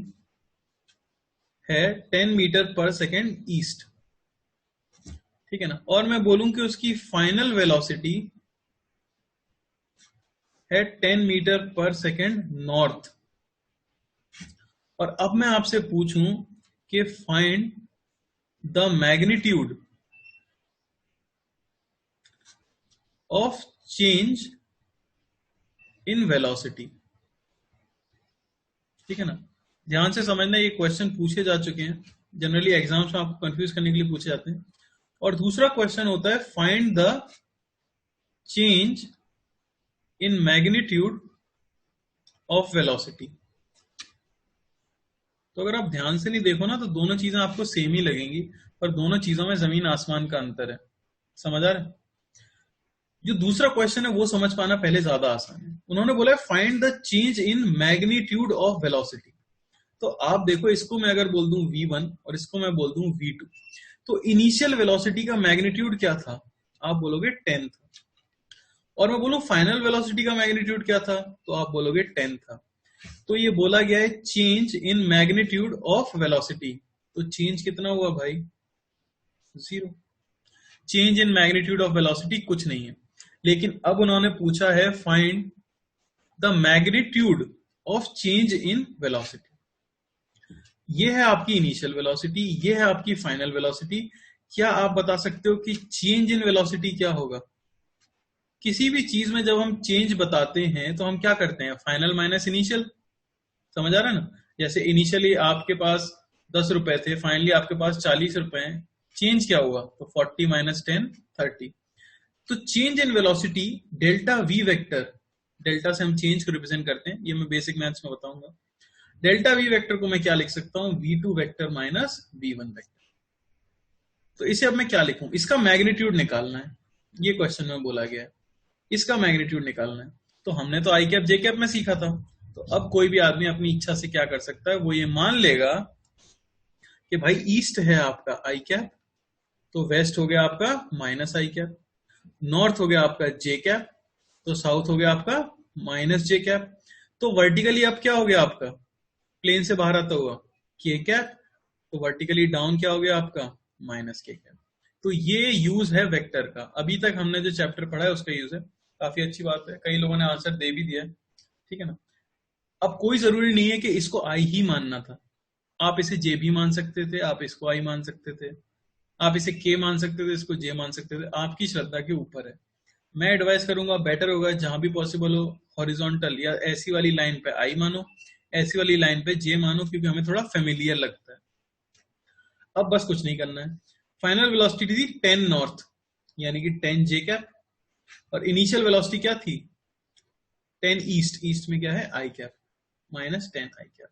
है 10 मीटर पर सेकेंड ईस्ट, ठीक है ना, और मैं बोलूं कि उसकी फाइनल वेलोसिटी है 10 मीटर पर सेकेंड नॉर्थ, और अब मैं आपसे पूछूं कि find the magnitude of change in velocity, ठीक है ना। ध्यान से समझना, ये क्वेश्चन पूछे जा चुके हैं, जनरली एग्जाम्स में आपको कंफ्यूज करने के लिए पूछे जाते हैं। और दूसरा क्वेश्चन होता है find the change in magnitude of velocity. तो अगर आप ध्यान से नहीं देखो ना तो दोनों चीजें आपको सेम ही लगेंगी, पर दोनों चीजों में जमीन आसमान का अंतर है। समझ आ रहा है? जो दूसरा क्वेश्चन है वो समझ पाना पहले ज्यादा आसान है। उन्होंने बोला है find the change in magnitude of velocity. तो आप देखो, इसको मैं अगर बोल दूं v1 और इसको मैं बोल दूं v2, तो इनिशियल वेलोसिटी का मैग्नीट्यूड क्या था? आप बोलोगे 10 था। और मैं बोलूं फाइनल वेलोसिटी का मैग्नीट्यूड क्या था? तो आप बोलोगे 10 था। तो ये बोला गया है change in magnitude of velocity, तो चेंज कितना हुआ भाई? 0। Change in magnitude of velocity कुछ नहीं है। लेकिन अब उन्होंने पूछा है find the magnitude of change in velocity. ये है आपकी इनिशियल वेलोसिटी, ये है आपकी फाइनल वेलोसिटी। क्या आप बता सकते हो कि चेंज इन वेलोसिटी क्या होगा? किसी भी चीज में जब हम चेंज बताते हैं तो हम क्या करते हैं? Final minus initial. समझ आ रहा है ना? जैसे इनिशियली आपके पास 10 रुपए थे, फाइनली आपके पास 40 रुपए हैं, चेंज क्या हुआ? तो 40 माइनस 10 30। तो change in velocity delta V vector, delta से हम चेंज को रिप्रेजेंट करते हैं, ये मैं बेसिक मैथ्स में बताऊंगा। डेल्टा वी वेक्टर को मैं क्या लिख सकता हूं? v2 vector minus v1 vector. तो इसे अब मैं क्या लिखूं? इसका मैग्नीट्यूड निकालना है, ये क्वेश्चन में बोला गया है, इसका मैग्नीट्यूड निकालना है। तो हमने तो आई कैप जे कैप में सीखा था, तो अब कोई भी आदमी अपनी इच्छा से क्या कर सकता है? वो ये मान लेगा कि भाई ईस्ट है आपका आई कैप, तो वेस्ट हो गया आपका माइनस आई कैप, नॉर्थ हो गया आपका जे कैप, तो साउथ हो गया आपका माइनस जे कैप। तो वर्टिकली अब क्या हो गया आपका? प्लेन से बाहर आता हुआ के कैप, तो वर्टिकली डाउन क्या हो गया आपका? माइनस के कैप। तो ये यूज है वेक्टर का। अभी तक हमने जो चैप्टर पढ़ा है उसका यूज है। काफी अच्छी बात है, कई लोगों ने आंसर दे भी दिया है, ठीक है ना। अब कोई जरूरी नहीं है कि इसको आई ही मानना था, आप इसे जे भी मान सकते थे, आप इसको आई मान सकते थे, आप इसे के मान सकते थे, इसको जे मान सकते थे, आपकी श्रद्धा के ऊपर है। मैं एडवाइस करूंगा बेटर होगा जहां भी पॉसिबल हो हॉरिजॉन्टल या ऐसी वाली लाइन पे आई मानो, ऐसी वाली लाइन पे जे मानो, क्योंकि हमें थोड़ा फेमिलियर लगता है। अब बस कुछ नहीं करना है। फाइनल वेलोसिटी थी 10 नॉर्थ यानी कि 10 जे कैप, और इनिशियल वेलोसिटी क्या थी? 10 ईस्ट, ईस्ट में क्या है? आई कैप माइनस 10 आई कैप।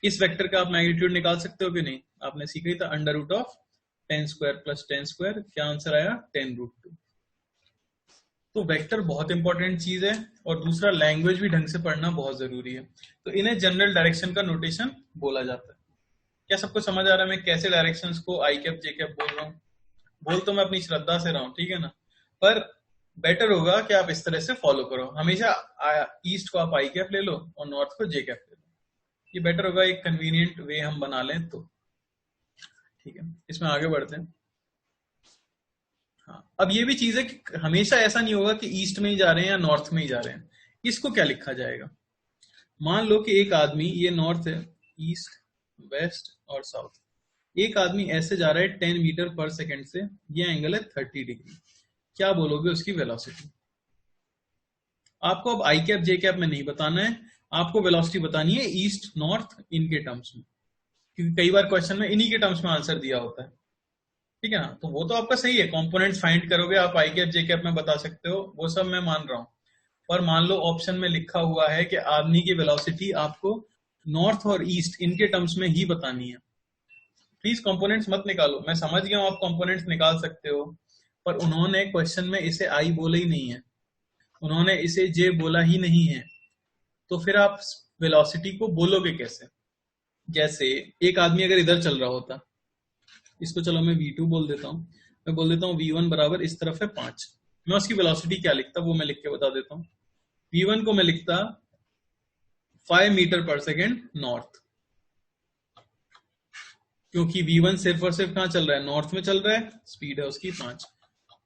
इस वेक्टर का आप मैग्नीट्यूड निकाल सकते हो कि नहीं? आपने सीखा ही था, under root of 10 square plus 10 square. क्या आंसर आया? 10 रूट 2। तो वेक्टर बहुत इंपॉर्टेंट चीज है, और दूसरा लैंग्वेज भी ढंग से पढ़ना बहुत जरूरी है। तो इन्हें जनरल डायरेक्शन का नोटेशन बोला जाता है। क्या सबको समझ आ रहा है मैं कैसे डायरेक्शंस को आई कैप जे कैप बोल रहा हूँ? बोल तो मैं अपनी श्रद्धा से रहा हूँ, ठीक है ना, पर बेटर होगा कि आप इस तरह से फॉलो करो। हमेशा ईस्ट को आप आई कैप ले लो और नॉर्थ को जे कैप ले लो, ये बेटर होगा। एक कन्वीनियंट वे हम बना लें तो, ठीक है। इसमें आगे बढ़ते हैं। हाँ, अब ये भी चीज है कि हमेशा ऐसा नहीं होगा कि ईस्ट में ही जा रहे हैं या नॉर्थ में ही जा रहे हैं। इसको क्या लिखा जाएगा? मान लो कि एक आदमी, ये नॉर्थ है, ईस्ट वेस्ट और साउथ, एक आदमी ऐसे जा रहा है 10 मीटर पर सेकेंड से, ये एंगल है 30 डिग्री। क्या बोलोगे उसकी वेलोसिटी? आपको अब आई कैप जे कैप में नहीं बताना है, आपको वेलोसिटी बतानी है ईस्ट नॉर्थ इनके टर्म्स में, क्योंकि कई बार क्वेश्चन में इन्हीं के टर्म्स में आंसर दिया होता है, ठीक है ना। तो वो तो आपका सही है, कंपोनेंट्स फाइंड करोगे आप आई कैप जे कैप में बता सकते हो, वो सब मैं मान रहा हूं। पर मान लो ऑप्शन में लिखा हुआ है कि आदमी की वेलोसिटी आपको नॉर्थ और ईस्ट इनके टर्म्स में ही बतानी है। प्लीज कंपोनेंट्स मत निकालो, मैं समझ गया हूं आप कंपोनेंट्स निकाल सकते हो, पर उन्होंने क्वेश्चन में इसे आई बोला ही नहीं है, उन्होंने इसे जे बोला ही नहीं है। तो फिर आप वेलोसिटी को बोलोगे कैसे? जैसे एक आदमी अगर इधर चल रहा होता, इसको चलो मैं v2 बोल देता हूँ, मैं बोल देता हूँ v1 बराबर इस तरफ है 5। मैं उसकी वेलोसिटी क्या लिखता वो मैं लिख के बता देता हूँ। v1 को मैं लिखता 5 मीटर पर सेकेंड नॉर्थ, क्योंकि v1 सिर्फ और सिर्फ कहाँ चल रहा है, नॉर्थ में चल रहा है, स्पीड है उसकी 5।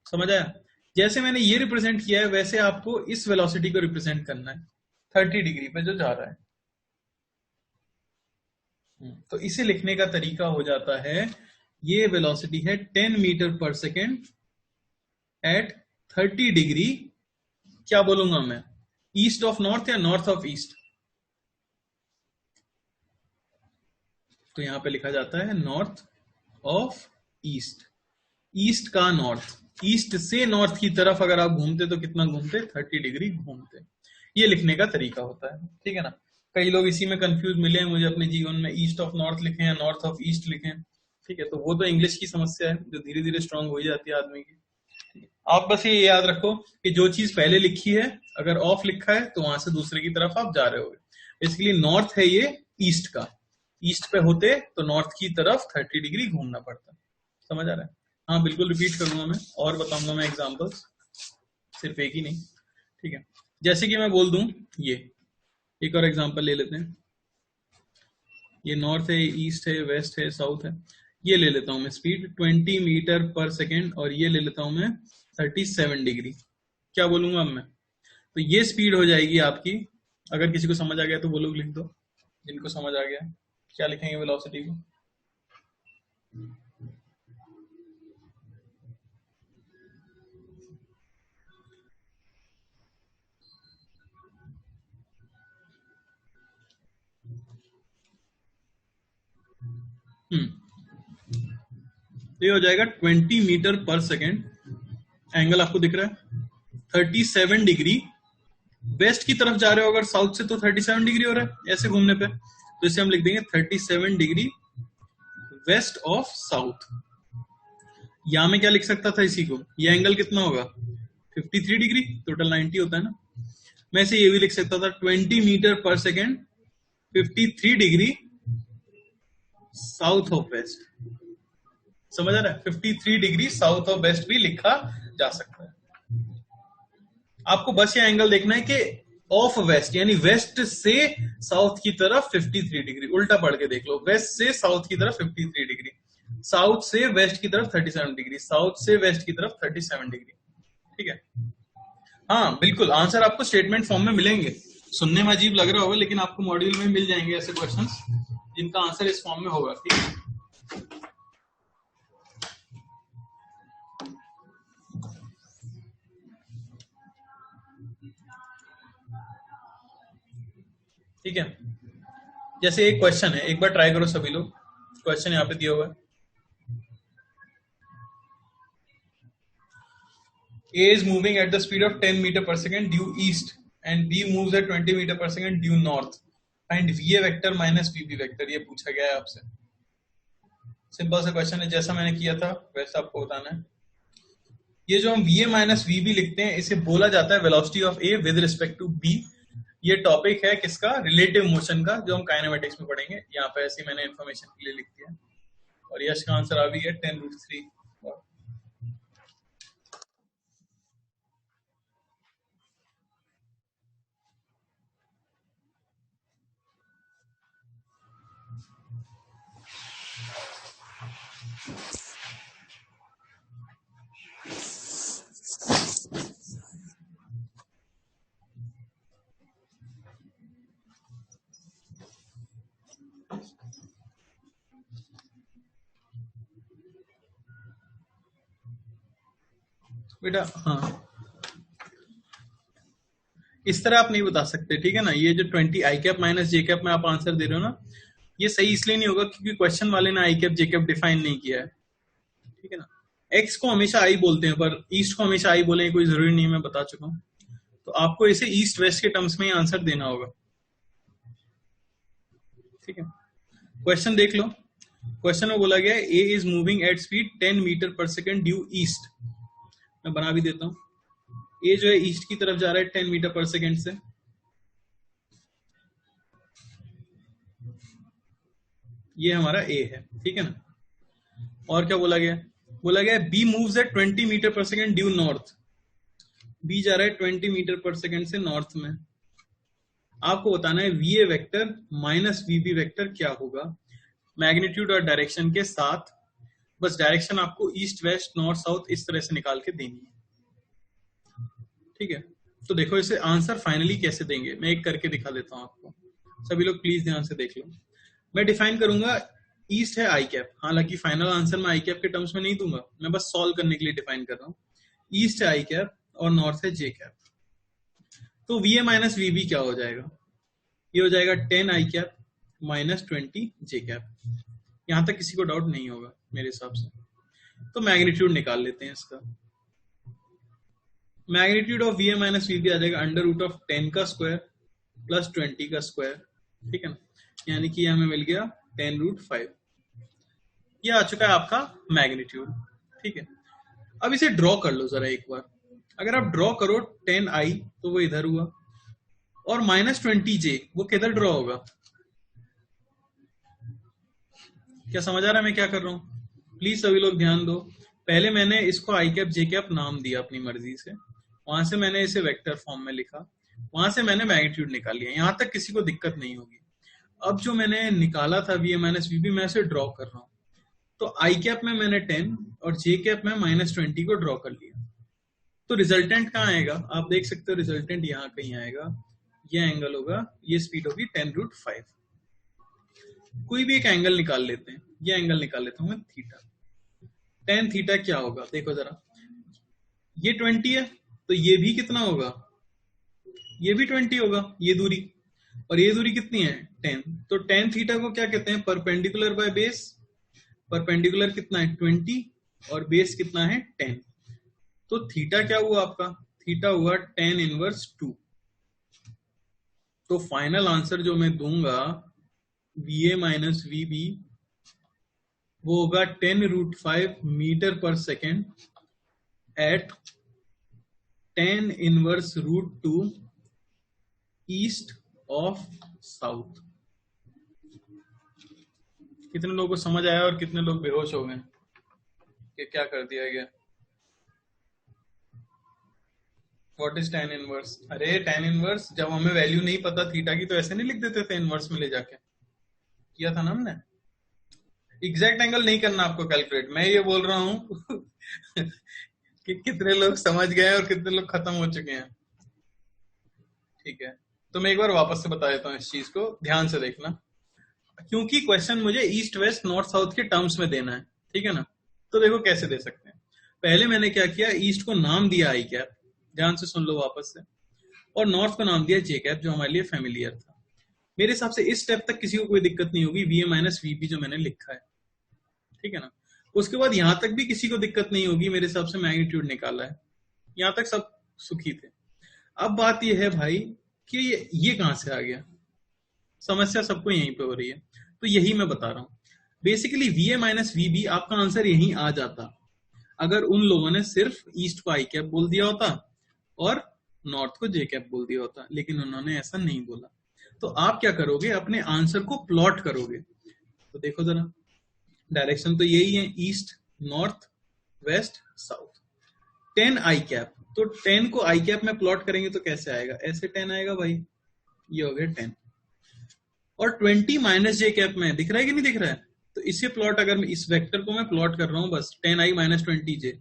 समझ आया? जैसे मैंने ये रिप्रेजेंट किया है वैसे आपको इस वेलोसिटी को रिप्रेजेंट करना है 30 डिग्री पे जो जा रहा है। तो इसे लिखने का तरीका हो जाता है, ये वेलोसिटी है 10 metre per second eight 30 degree, क्या बोलूंगा मैं, ईस्ट ऑफ नॉर्थ या नॉर्थ ऑफ ईस्ट? तो यहां पे लिखा जाता है नॉर्थ ऑफ ईस्ट, ईस्ट का नॉर्थ, ईस्ट से नॉर्थ की तरफ अगर आप घूमते तो कितना घूमते, 30 डिग्री घूमते। ये लिखने का तरीका होता है, ठीक है ना। कई लोग इसी में कंफ्यूज मिले हैं मुझे अपने जीवन में, ईस्ट ऑफ नॉर्थ लिखें या नॉर्थ ऑफ ईस्ट लिखें, ठीक है। तो वो तो इंग्लिश की समस्या है जो धीरे धीरे स्ट्रांग हो ही जाती है आदमी की। आप बस ये याद रखो कि जो चीज पहले लिखी है अगर ऑफ लिखा है तो वहां से दूसरे की तरफ आप जा रहे हो। बेसिकली नॉर्थ है ये ईस्ट का, ईस्ट पे होते तो नॉर्थ की तरफ 30 डिग्री घूमना पड़ता। समझ आ रहा है? हाँ बिल्कुल रिपीट करूंगा मैं और बताऊंगा मैं एग्जांपल्स, सिर्फ एक ही नहीं, ठीक है। जैसे कि मैं बोल दूं, ये एक और एग्जांपल ले लेते हैं, ये नॉर्थ है, ईस्ट है, वेस्ट है, साउथ है। ये ले लेता हूं मैं स्पीड 20 मीटर पर सेकेंड और ये ले लेता हूं मैं 37 डिग्री। क्या बोलूंगा अब मैं? तो ये स्पीड हो जाएगी आपकी, अगर किसी को समझ आ गया तो वो लोग लिख दो, जिनको समझ आ गया क्या लिखेंगे वेलोसिटी को। ये हो जाएगा 20 मीटर पर सेकेंड, एंगल आपको दिख रहा है 37 डिग्री, वेस्ट की तरफ जा रहे हो अगर साउथ से तो 37 डिग्री हो रहा है ऐसे घूमने पे, तो इसे हम लिख देंगे 37 डिग्री वेस्ट ऑफ साउथ। यहां में क्या लिख सकता था इसी को, ये एंगल कितना होगा 53 डिग्री, टोटल 90 होता है ना। मैं इसे ये भी लिख सकता था 20 metre per second 53 degree south of west. समझ आ रहा है? 53 डिग्री साउथ ऑफ वेस्ट भी लिखा जा सकता है। आपको बस ये एंगल देखना है कि ऑफ वेस्ट यानी वेस्ट से साउथ की तरफ 53 डिग्री, उल्टा पढ़ के देख लो, वेस्ट से साउथ की तरफ 53 डिग्री, साउथ से वेस्ट की तरफ 37 डिग्री, साउथ से वेस्ट की तरफ 37 डिग्री, ठीक है। हाँ बिल्कुल, आंसर आपको स्टेटमेंट फॉर्म में मिलेंगे। सुनने में अजीब लग रहा होगा लेकिन आपको मॉड्यूल में मिल जाएंगे ऐसे क्वेश्चंस जिनका आंसर इस फॉर्म में होगा, ठीक है। ठीक है, जैसे एक क्वेश्चन है, एक बार ट्राई करो सभी लोग, क्वेश्चन यहाँ पे दिया हुआ है, A is moving at the speed of 10 meter per second due east and B moves at 20 meter per second due north. Find VA vector minus VB vector, ये पूछा गया है आपसे। सिंपल सा क्वेश्चन है, जैसा मैंने किया था वैसा आपको बताना है। ये जो हम VA माइनस VB लिखते हैं इसे बोला जाता है velocity of A with respect to B। ये टॉपिक है किसका, रिलेटिव मोशन का, जो हम काइनेमेटिक्स में पढ़ेंगे। यहाँ पे ऐसी मैंने इन्फॉर्मेशन के लिए लिख दिया और यश का आंसर आ भी है 10√3। बेटा हाँ, इस तरह आप नहीं बता सकते, ठीक है ना। ये जो 20 आई कैप माइनस जे कैप में आप आंसर दे रहे हो ना, ये सही इसलिए नहीं होगा क्योंकि क्वेश्चन वाले ने आई कैप जे कैप डिफाइन नहीं किया है, ठीक है ना। एक्स को हमेशा आई बोलते हैं पर ईस्ट को हमेशा आई बोले कोई जरूरी नहीं, मैं बता चुका हूँ। तो आपको इसे ईस्ट वेस्ट के टर्म्स में ही आंसर देना होगा, ठीक है। क्वेश्चन देख लो, क्वेश्चन में बोला गया है A is moving at speed 10 metre per second due east. मैं बना भी देता हूँ, ए जो है ईस्ट की तरफ जा रहा है 10 मीटर पर सेकेंड से, ये हमारा ए है, ठीक है ना। और क्या बोला गया, बोला गया B moves eight 20 metre per second due north, B जा रहा है 20 मीटर पर सेकेंड से नॉर्थ में। आपको बताना है v a vector minus we b vector क्या होगा मैग्नीट्यूड और डायरेक्शन के साथ। बस डायरेक्शन आपको ईस्ट वेस्ट नॉर्थ साउथ इस तरह से निकाल के देनी है, ठीक है। तो देखो इसे आंसर फाइनली कैसे देंगे, मैं एक करके दिखा देता हूं आपको, सभी लोग प्लीज ध्यान से देख लो। मैं डिफाइन करूंगा ईस्ट है आई कैप, हालांकि फाइनल आंसर मैं आई कैप के टर्म्स में नहीं दूंगा, मैं बस सॉल्व करने के लिए डिफाइन कर रहा हूँ। ईस्ट है आई कैप और नॉर्थ है जे कैप, तो v A minus we b क्या हो जाएगा, ये हो जाएगा 10 i cap minus 20 j cap. यहां तक किसी को डाउट नहीं होगा मेरे हिसाब से। तो मैग्नीट्यूड निकाल लेते हैं इसका। Magnitude of V A minus we B आ जाएगा अंडर रूट ऑफ 10 का स्क्वायर प्लस 20 का स्क्वायर, ठीक है ना, यानी कि हमें मिल गया 10√5। ये आ चुका है आपका मैग्नीट्यूड, ठीक है। अब इसे ड्रॉ कर लो जरा एक बार। अगर आप ड्रॉ करो 10i तो वो इधर हुआ, और माइनस 20j वो किधर ड्रॉ होगा। क्या समझ आ रहा है मैं क्या कर रहा हूं, प्लीज सभी लोग ध्यान दो। पहले मैंने इसको आई कैप जे कैप नाम दिया अपनी मर्जी से, वहां से मैंने इसे वेक्टर फॉर्म में लिखा, वहां से मैंने मैग्नीट्यूड निकाल लिया, यहां तक किसी को दिक्कत नहीं होगी। अब जो मैंने निकाला था v A minus we b मैं इसे ड्रॉ कर रहा हूं। तो आई कैप में मैंने 10 और जे कैप में माइनस 20 को ड्रॉ कर लिया। तो रिजल्टेंट कहाँ आएगा, आप देख सकते हो रिजल्टेंट यहाँ कहीं आएगा, ये एंगल होगा, ये स्पीड होगी 10√5। कोई भी एक एंगल निकाल लेते हैं, ये एंगल निकाल लेता हूं मैं थीटा। tan थीटा क्या होगा देखो जरा, ये 20 है तो ये भी कितना होगा, ये भी 20 होगा ये दूरी, और ये दूरी कितनी है 10। तो tan थीटा को क्या कहते हैं, परपेंडिकुलर बाय बेस। परपेंडिकुलर कितना है 20 और बेस कितना है 10। तो थीटा क्या हुआ आपका, थीटा हुआ tan इनवर्स 2। तो फाइनल आंसर जो मैं दूंगा v A minus we b वो होगा 10√5 metre per second at tan inverse √2 east of south. कितने लोगों को समझ आया और कितने लोग बेहोश हो गए कि क्या कर दिया गया। व्हाट इज tan इनवर्स, अरे tan इनवर्स जब हमें वैल्यू नहीं पता थीटा की तो ऐसे नहीं लिख देते थे इनवर्स में ले जाके, किया था ना हमने। एग्जैक्ट एंगल नहीं करना आपको कैलकुलेट, मैं ये बोल रहा हूं कि कितने लोग समझ गए और कितने लोग खत्म हो चुके हैं, ठीक है। तो मैं एक बार वापस से बता देता हूँ इस चीज को, ध्यान से देखना, क्योंकि क्वेश्चन मुझे ईस्ट वेस्ट नॉर्थ साउथ के टर्म्स में देना है, ठीक है ना। तो देखो कैसे दे सकते हैं। पहले मैंने क्या किया, ईस्ट को नाम दिया आई कैप, ध्यान से सुन लो वापस से, और नॉर्थ को नाम दिया जे कैप जो हमारे लिए फेमिलियर था। मेरे हिसाब से इस स्टेप तक किसी को कोई दिक्कत नहीं होगी, v A minus we b जो मैंने लिखा है, ठीक है ना। उसके बाद यहां तक भी किसी को दिक्कत नहीं होगी, मेरे हिसाब से मैग्नीट्यूड निकाला है, यहां तक सब सुखी थे। अब बात यह है भाई कि ये कहां से आ गया, समस्या सबको यहीं पे हो रही है, तो यही मैं बता रहा हूं। Basically v A minus we b आपका आंसर यहीं आ जाता अगर उन लोगों ने सिर्फ ईस्ट को आई कैप बोल दिया होता और नॉर्थ को जे कैप बोल दिया होता, लेकिन उन्होंने ऐसा नहीं बोला। तो आप क्या करोगे, अपने आंसर को प्लॉट करोगे। तो देखो जरा, डायरेक्शन तो यही है, east north west south. 10 i cap, तो 10 को आई कैप में प्लॉट करेंगे तो कैसे आएगा, ऐसे 10 आएगा भाई, ये हो गया 10। और 20 माइनस जे कैप में दिख रहा है कि नहीं दिख रहा है, तो इसे प्लॉट अगर इस वेक्टर को मैं प्लॉट कर रहा हूं बस 10i माइनस 20j,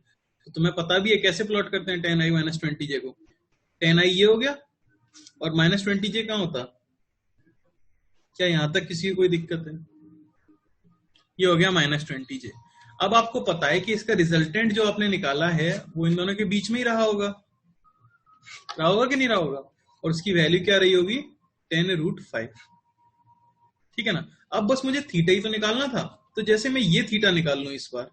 तो तुम्हें पता भी है कैसे प्लॉट करते हैं 10i माइनस 20j को। 10i ये हो गया और माइनस 20j कहां होता, क्या यहां तक किसी को कोई दिक्कत है, ये हो गया माइनस 20j। अब आपको पता है कि इसका रिजल्टेंट जो आपने निकाला है वो इन दोनों के बीच में ही रहा होगा कि नहीं रहा होगा, और उसकी वैल्यू क्या रही होगी 10√5, ठीक है ना। अब बस मुझे थीटा ही तो निकालना था, तो जैसे मैं ये थीटा निकाल लूं इस बार,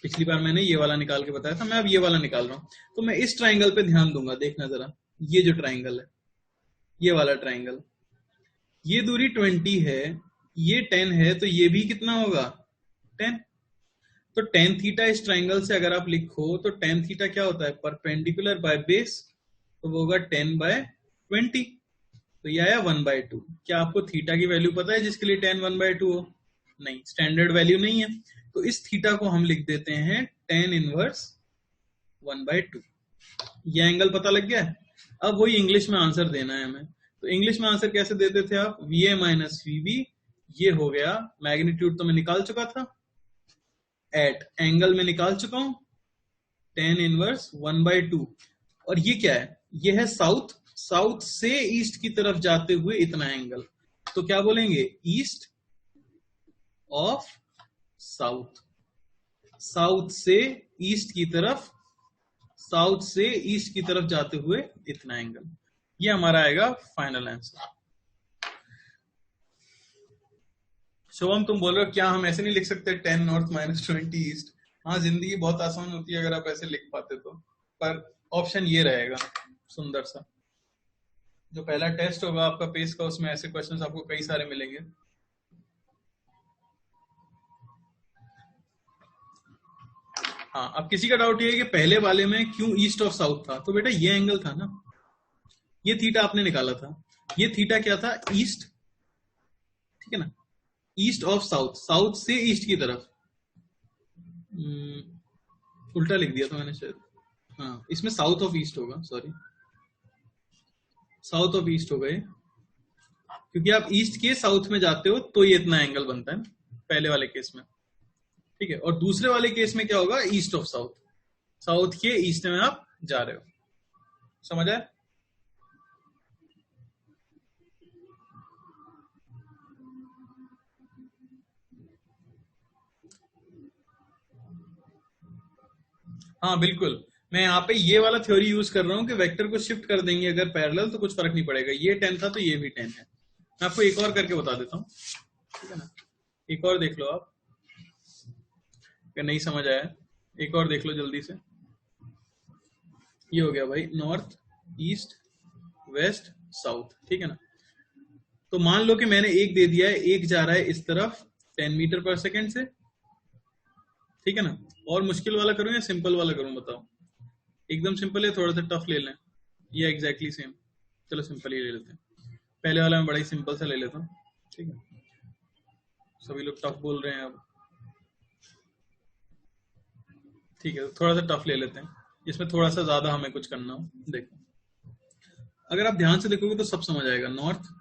पिछली बार मैंने ये वाला निकाल के बताया था, मैं अब ये वाला निकाल रहा हूं, तो मैं इस ट्राइंगल पे ध्यान दूंगा, देखना जरा, ये जो ट्राइंगल है, ये वाला ट्राइंगल, ये दूरी 20 है, ये 10 है, तो ये भी कितना होगा 10। तो tan थीटा इस ट्राइंगल से अगर आप लिखो तो tan थीटा क्या होता है, परपेंडिकुलर बाय बेस, तो वो होगा 10/20, तो ये आया 1/2। क्या आपको थीटा की वैल्यू पता है जिसके लिए tan 1/2 हो, नहीं, स्टैंडर्ड वैल्यू नहीं है, तो इस थीटा को हम लिख देते हैं tan इनवर्स 1/2। ये एंगल पता लग गया है। अब वही इंग्लिश में आंसर देना है हमें। तो इंग्लिश में आंसर कैसे देते थे आप, VA माइनस VB, ये हो गया, मैग्नीट्यूड तो मैं निकाल चुका था, एट एंगल में निकाल चुका हूं, tan इनवर्स 1/2। और ये क्या है, ये है साउथ, साउथ से ईस्ट की तरफ जाते हुए इतना एंगल, तो क्या बोलेंगे, ईस्ट ऑफ साउथ, साउथ से ईस्ट की तरफ, साउथ से ईस्ट की तरफ जाते हुए इतना एंगल। ये हमारा आएगा फाइनल आंसर। शुभम तुम बोल रहे हो क्या हम ऐसे नहीं लिख सकते 10 नॉर्थ माइनस 20 ईस्ट? हाँ, जिंदगी बहुत आसान होती है अगर आप ऐसे लिख पाते तो, पर ऑप्शन ये रहेगा सुंदर सा। जो पहला टेस्ट होगा आपका पेस का, उसमें ऐसे क्वेश्चंस आपको कई सारे मिलेंगे। हाँ, अब किसी का डाउट ये है कि पहले वाले में क्यों ईस्ट ऑफ साउथ था, तो बेटा ये एंगल था ना, ये थीटा आपने निकाला था, ये थीटा क्या था, ईस्ट, ठीक है ना, ईस्ट ऑफ साउथ, साउथ से ईस्ट की तरफ। उल्टा लिख दिया था मैंने शायद, हाँ इसमें साउथ ऑफ ईस्ट होगा, सॉरी साउथ ऑफ ईस्ट होगा ये, क्योंकि आप ईस्ट के साउथ में जाते हो तो ये इतना एंगल बनता है पहले वाले केस में, ठीक है। और दूसरे वाले केस में क्या होगा, ईस्ट ऑफ साउथ, साउथ के ईस्ट में आप जा रहे हो, समझ आए? हाँ बिल्कुल, मैं यहाँ पे ये वाला थ्योरी यूज कर रहा हूँ कि वेक्टर को शिफ्ट कर देंगे अगर पैरेलल तो कुछ फर्क नहीं पड़ेगा, ये 10 था तो ये भी 10 है। मैं आपको एक और करके बता देता हूँ, ठीक है ना, एक और देख लो आप, अगर नहीं समझ आया एक और देख लो जल्दी से। ये हो गया भाई नॉर्थ ईस्ट वेस्ट साउथ, ठीक है ना। तो मान लो कि मैंने एक दे दिया है, एक जा रहा है इस तरफ 10 मीटर पर सेकेंड से, ठीक है ना। और मुश्किल वाला करूं या सिंपल वाला करूं बताओ? एकदम सिंपल है, थोड़ा सा टफ ले लें, ये एग्जैक्टली सेम, चलो सिंपल ही ले लेते हैं। पहले वाला मैं बड़ा ही सिंपल सा ले लेता हूँ, ठीक है, सभी लोग टफ बोल रहे हैं अब, ठीक है, थोड़ा सा टफ ले लेते हैं, इसमें थोड़ा सा ज्यादा हमें कुछ करना हो। देखो अगर आप ध्यान से देखोगे तो सब समझ आएगा, north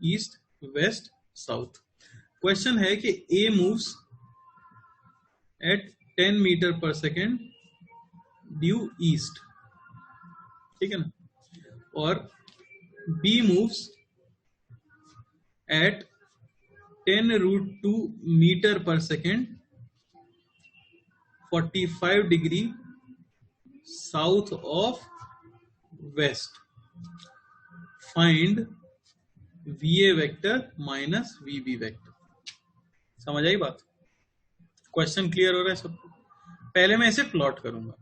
east west south. Question है कि a moves at 10 metre per second due east, ठीक है ना, और b moves at 10√2 metre per second 45 degree south of west. Find VA vector minus VB vector. समझ आई बात? क्वेश्चन क्लियर हो रहा है सबको? पहले मैं इसे प्लॉट करूंगा।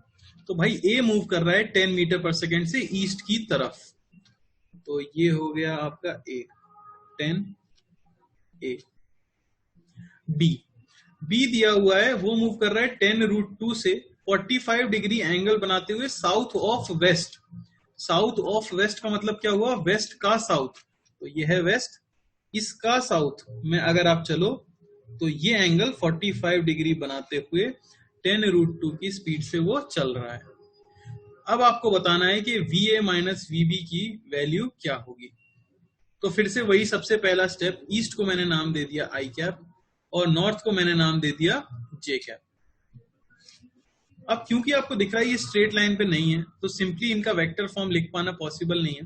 तो भाई ए मूव कर रहा है 10 मीटर पर सेकेंड से ईस्ट की तरफ, तो ये हो गया आपका ए, 10 ए। बी दिया हुआ है, वो मूव कर रहा है 10√2 से 45 डिग्री एंगल बनाते हुए south of west. South of west का मतलब क्या हुआ, वेस्ट का साउथ, तो ये है वेस्ट, इसका साउथ में अगर आप चलो तो ये एंगल 45 डिग्री बनाते हुए 10√2 की स्पीड से वो चल रहा है। अब आपको बताना है कि VA माइनस VB की वैल्यू क्या होगी। तो फिर से वही सबसे पहला स्टेप, ईस्ट को मैंने नाम दे दिया I कैप और नॉर्थ को मैंने नाम दे दिया J कैप। अब क्योंकि आपको दिख रहा है ये स्ट्रेट लाइन पे नहीं है, तो सिंपली इनका वेक्टर फॉर्म लिख पाना पॉसिबल नहीं है।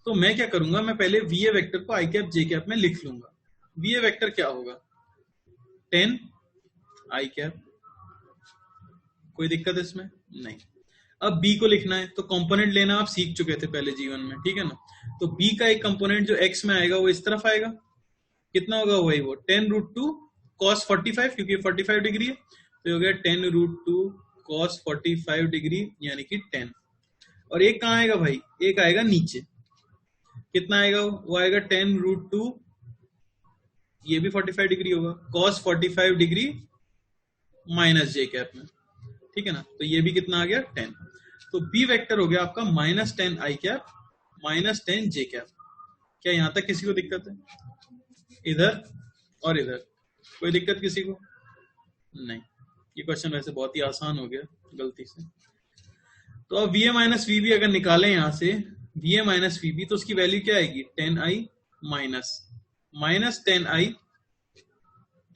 तो मैं क्या करूंगा, मैं पहले VA वेक्टर को I कैप J कैप में लिख लूंगा। VA वेक्टर क्या होगा, 10 I कैप, कोई दिक्कत है इसमें? नहीं। अब B को लिखना है तो कंपोनेंट लेना आप सीख चुके थे पहले जीवन में, ठीक है ना। तो B का एक कंपोनेंट जो X में आएगा वो इस तरफ आएगा, कितना होगा वही वो 10√2 cos 45, क्योंकि 45 डिग्री है, तो हो गया 10√2 cos 45 डिग्री यानी कि 10। और एक कहाँ आएगा भाई, एक आएगा नीचे, कितना आएगा वो आएगा 10√2, ये भी 45 डिग्री होगा, cos 45 degree minus J cap में, ठीक है ना। तो ये भी कितना आ गया 10। तो B वेक्टर हो गया आपका -10 I कैप -10 J कैप। क्या यहां तक किसी को दिक्कत है? इधर और इधर कोई दिक्कत किसी को? नहीं। ये क्वेश्चन वैसे बहुत ही आसान हो गया गलती से। तो अब v A minus we b अगर निकालें यहाँ से v A minus we b, तो उसकी वैल्यू क्या आएगी? 10i माइनस 10i,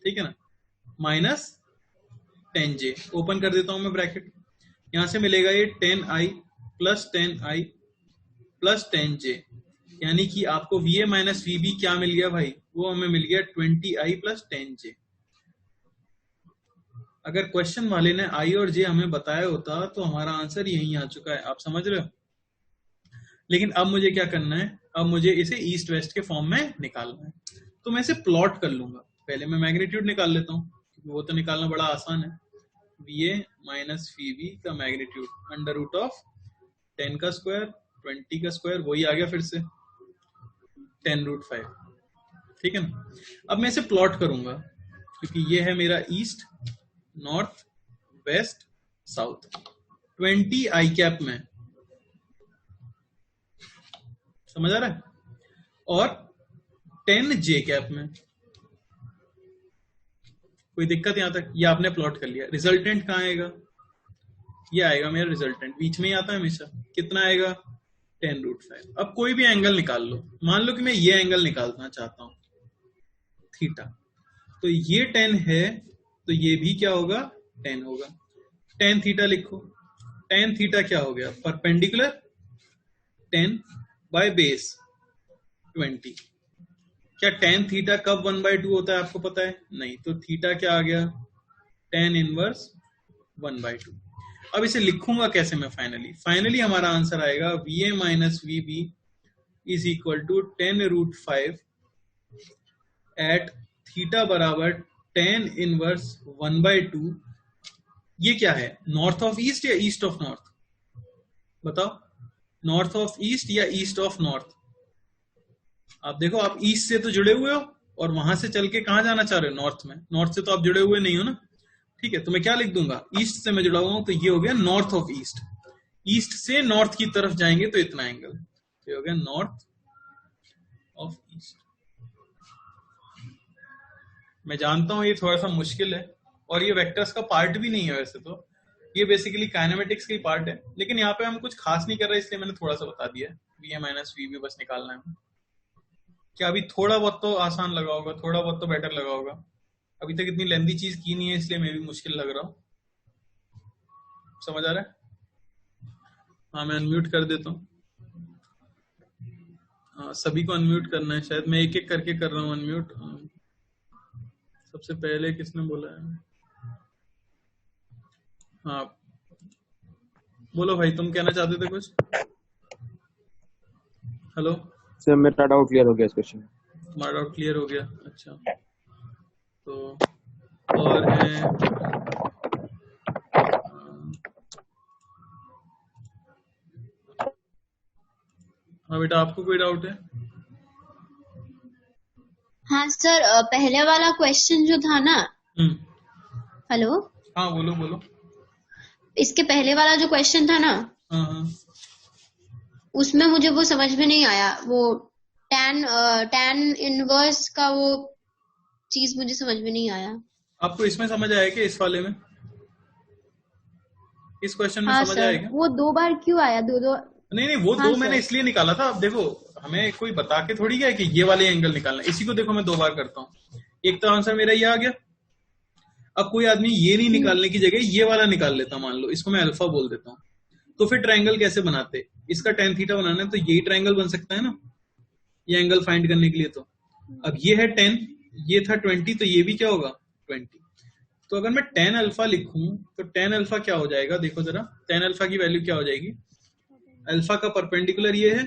ठीक है ना, माइनस 10j। ओपन कर देता हूं मैं ब्रैकेट, यहां से मिलेगा ये 10i plus 10i plus 10j, यानी कि आपको v A minus we b क्या मिल गया भाई? वो हमें मिल गया 20i प्लस 10j। अगर क्वेश्चन वाले ने i और j हमें बताया होता तो हमारा आंसर यहीं आ चुका है, आप समझ रहे हो? लेकिन अब मुझे क्या करना है? अब मुझे इसे ईस्ट वेस्ट के फॉर्म में निकालना है, तो मैं इसे प्लॉट कर लूंगा। पहले मैं मैग्नीट्यूड निकाल लेता हूँ, क्योंकि वो तो निकालना बड़ा आसान है। V A minus we b का मैग्नीट्यूड अंडर रूट ऑफ 10 का स्क्वायर 20 का स्क्वायर, वही आ गया फिर से 10√5, ठीक है ना। अब मैं इसे प्लॉट करूंगा, क्योंकि ये है मेरा ईस्ट, नॉर्थ, वेस्ट, साउथ। 20 आई कैप में, समझ आ रहा है, और 10 जे कैप में। कोई दिक्कत यहां तक? ये आपने प्लॉट कर लिया। रिजल्टेंट कहां आएगा? ये आएगा मेरा रिजल्टेंट, बीच में ही आता है हमेशा। कितना आएगा? 10√5। अब कोई भी एंगल निकाल लो, मान लो कि मैं ये एंगल निकालना चाहता हूं, थीटा, तो ये 10 है, तो ये भी क्या होगा? 10 होगा। 10 थीटा लिखो। 10 थीटा क्या हो गया? Perpendicular 10 by base 20। क्या tan थीटा कब 1/2 होता है आपको पता है? नहीं। तो थीटा क्या आ गया? tan inverse 1/2। अब इसे लिखूंगा कैसे मैं? फाइनली हमारा आंसर आएगा v A minus we b is equal to 10√5 at theta बराबर tan इनवर्स 1/2। ये क्या है? नॉर्थ ऑफ ईस्ट या ईस्ट ऑफ नॉर्थ? बताओ, नॉर्थ ऑफ ईस्ट या ईस्ट ऑफ नॉर्थ? आप देखो, आप ईस्ट से तो जुड़े हुए हो और वहां से चल के कहां जाना चाह रहे हो? नॉर्थ में। नॉर्थ से तो आप जुड़े हुए नहीं हो ना, ठीक है। तो मैं क्या लिख दूंगा? ईस्ट से मैं जुड़ा हुआ हूं, तो ये हो गया नॉर्थ ऑफ ईस्ट। ईस्ट से नॉर्थ की तरफ जाएंगे तो इतना एंगल, तो ये हो गया नॉर्थ ऑफ ईस्ट। मैं जानता हूं ये थोड़ा सा मुश्किल है, और ये वेक्टर्स का पार्ट भी नहीं है वैसे तो, ये बेसिकली काइनेमेटिक्स का ही पार्ट है, लेकिन यहाँ पे हम कुछ खास नहीं कर रहे, इसलिए मैंने थोड़ा सा बता दिया। V A minus we b बस निकालना है। क्या अभी थोड़ा बहुत तो आसान लगा होगा, थोड़ा बहुत तो बेटर लगा होगा? अभी तक इतनी लेंथी चीज की नहीं है, इसलिए मैं भी मुश्किल लग रहा हूँ। समझ आ रहा है? हाँ, मैं अनम्यूट कर देता हूँ। सभी को अनम्यूट करना है शायद, मैं एक एक करके कर रहा हूँ अनम्यूट। सबसे पहले किसने बोला है? हाँ, बोलो भाई, तुम कहना चाहते थे कुछ? हेलो सर, मेरा डाउट क्लियर हो गया इस क्वेश्चन में। तुम्हारा डाउट क्लियर हो गया? अच्छा, तो और है हाँ बेटा, आपको कोई डाउट है? हाँ सर, पहले वाला क्वेश्चन जो था ना, हेलो, हाँ बोलो बोलो। इसके पहले वाला जो क्वेश्चन था ना, हाँ, उसमें मुझे वो समझ में नहीं आया। वो tan इनवर्स का वो चीज मुझे समझ में नहीं आया। आपको इसमें समझ आया कि इस वाले में, इस क्वेश्चन में हाँ समझ सर, आएगा? वो 2 बार क्यों आया? दो नहीं, वो हाँ दो मैंने सर। इसलिए निकाला था। अब देखो, हमें कोई बता के थोड़ी गया कि ये वाले एंगल निकालना, इसी को देखो मैं 2 बार करता हूँ। एक तो आंसर मेरा ये आ गया। अब कोई आदमी ये नहीं निकालने की जगह ये वाला निकाल लेता, मान लो इसको मैं अल्फा बोल देता हूँ, तो फिर ट्रायंगल कैसे बनाते? इसका tan थीटा बनाना है तो यही ट्रायंगल बन सकता है ना, ये एंगल फाइंड करने के लिए। तो अब ये है 10, ये था 20, तो ये भी क्या होगा? 20। तो अगर मैं tan अल्फा लिखूं तो tan अल्फा क्या हो जाएगा? देखो जरा, tan अल्फा की वैल्यू क्या हो जाएगी? अल्फा का परपेंडिकुलर ये है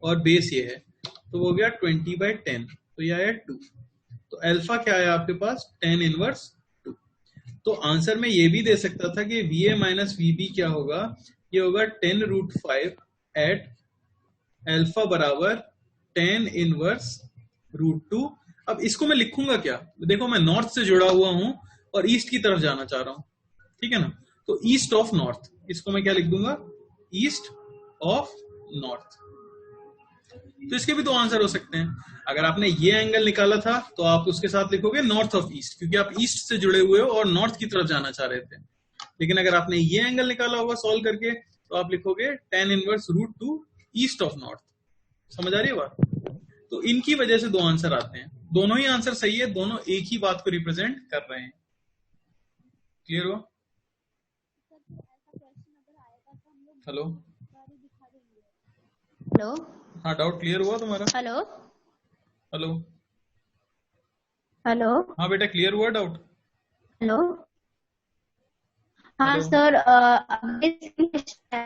और बेस ये है, तो वो हो गया 20/10, तो ये आया 2। तो अल्फा क्या आया आपके पास? tan inverse 2। तो आंसर में ये भी दे सकता था कि v A minus we b क्या होगा? ये होगा 10√5 एट अल्फा बराबर tan इनवर्स √2। अब इसको मैं लिखूंगा क्या? देखो, मैं नॉर्थ से जुड़ा हुआ हूं और ईस्ट की तरफ जाना चाह रहा हूं, ठीक है ना। तो ईस्ट ऑफ नॉर्थ, इसको मैं क्या लिख दूंगा? East of north. तो इसके भी दो आंसर हो सकते हैं। अगर आपने ये एंगल निकाला था तो आप उसके साथ लिखोगे नॉर्थ ऑफ ईस्ट, क्योंकि आप ईस्ट से जुड़े हुए हो और नॉर्थ की तरफ जाना चाह रहे थे। लेकिन अगर आपने ये एंगल निकाला होगा सॉल्व करके तो आप लिखोगे tan inverse root two east of north. समझ आ रही है बात? तो इनकी वजह से दो आंसर आते हैं, दोनों ही आंसर सही है, दोनों एक ही बात को रिप्रेजेंट कर रहे हैं। क्लियर हो? हेलो हेलो हाँ, डाउट क्लियर हुआ तुम्हारा? हेलो हेलो हेलो हाँ बेटा, क्लियर हुआ डाउट? हेलो हाँ हेलो सर, अगले question है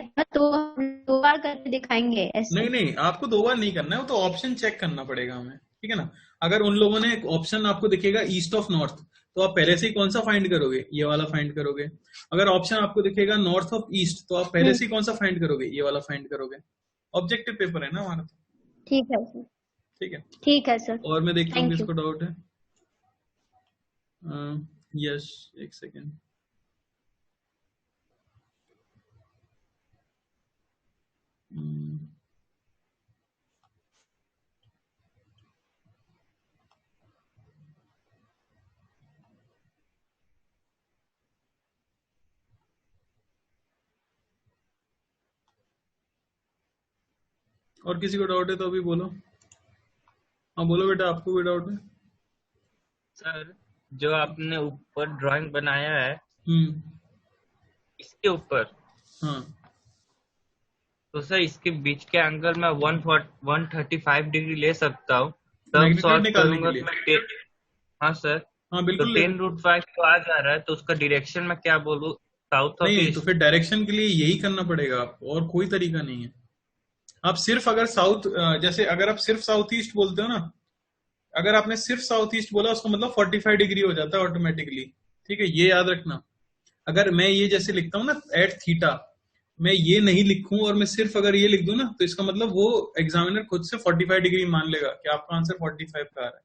ना, तो हम 2 बार करके दिखाएंगे ऐसे। नहीं नहीं, आपको दो बार नहीं करना है, वो तो ऑप्शन चेक करना पड़ेगा हमें, ठीक है ना। अगर उन लोगों ने ऑप्शन आपको दिखेगा ईस्ट ऑफ नॉर्थ, तो आप पहले से ही कौन सा फाइंड करोगे? ये वाला फाइंड करोगे। अगर ऑप्शन आपको दिखेगा नॉर्थ ऑफ ईस्ट, तो आप पहले से ही कौन सा फाइंड करोगे? ये वाला फाइंड करोगे। ऑब्जेक्टिव पेपर है ना हमारा तो। ठीक है सर, ठीक है, ठीक है सर, और मैं देखता हूँ थैंक यू। किसको डाउट है। यस, एक सेकेंड। और किसी को डाउट है तो अभी बोलो। हाँ बोलो बेटा, आपको भी डाउट है? सर जो आपने ऊपर ड्राइंग बनाया है हम्म इसके ऊपर, हाँ तो सर इसके बीच के एंगल में 135 डिग्री ले सकता हूँ, तब मैग्नीट्यूड सॉल्व निकालने करूंगा के तो लिए। मैं हाँ सर, हाँ तो बिल्कुल ले। 10√5 तो आ जा रहा है, तो उसका डायरेक्शन में क्या बोलूँ, साउथ ऑफ नहीं तो ईस्ट? फिर डायरेक्शन के लिए यही करना पड़ेगा आपको, और कोई तरीका नहीं है। आप सिर्फ अगर साउथ, जैसे अगर आप सिर्फ साउथ ईस्ट बोलते हो ना, अगर आपने सिर्फ साउथ ईस्ट बोला उसका मतलब 45 डिग्री हो जाता है ऑटोमेटिकली। ठीक है, ये याद रखना। अगर मैं ये जैसे लिखता हूँ ना एट थीटा, मैं ये नहीं लिखूं और मैं सिर्फ अगर ये लिख दूं ना, तो इसका मतलब वो एग्जामिनर खुद से 45 डिग्री मान लेगा कि आपका आंसर 45 का आ रहा है,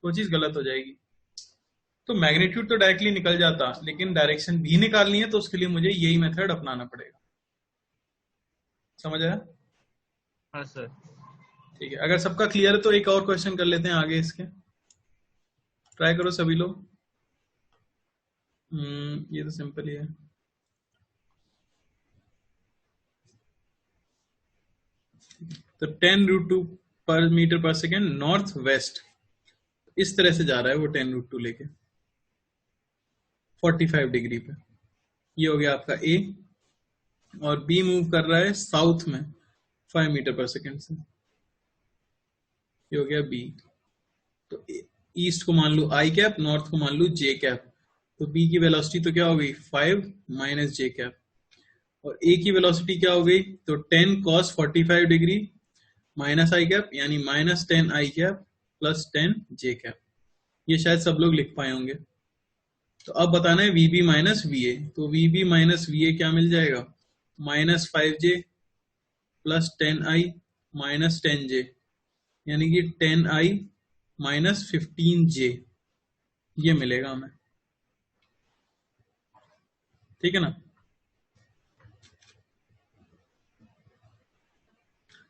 वो चीज गलत हो जाएगी। तो मैग्नीट्यूड तो डायरेक्टली निकल जाता, लेकिन डायरेक्शन भी निकालनी है तो उसके लिए मुझे यही मेथड अपनाना पड़ेगा। समझ आया? हाँ सर। ठीक है, अगर सबका क्लियर है तो एक और क्वेश्चन कर लेते हैं आगे इसके। ट्राई करो सभी लोग। ये तो सिंपल ही है। तो 10√2 पर metre per second north west इस तरह से जा रहा है वो 10√2 लेके 45 डिग्री पे। ये हो गया आपका ए, और बी मूव कर रहा है साउथ में 5 मीटर पर सेकेंड से। ये हो गया बी। तो ईस्ट को मान लो आई कैप, नॉर्थ को मान लो जे कैप। तो बी की वेलोसिटी तो क्या हो गई 5 माइनस जे कैप, और ए की वेलोसिटी क्या हो गई, तो 10 cos 45 डिग्री माइनस आई कैप, यानी minus 10 i cap plus 10 J cap. ये शायद सब लोग लिख पाए होंगे। तो अब बताना है वीबी माइनस वीए। तो वीबी माइनस वीए क्या मिल जाएगा, minus 5J plus 10I minus 10J, यानी कि 10I माइनस 15J, ये मिलेगा हमें। ठीक है ना?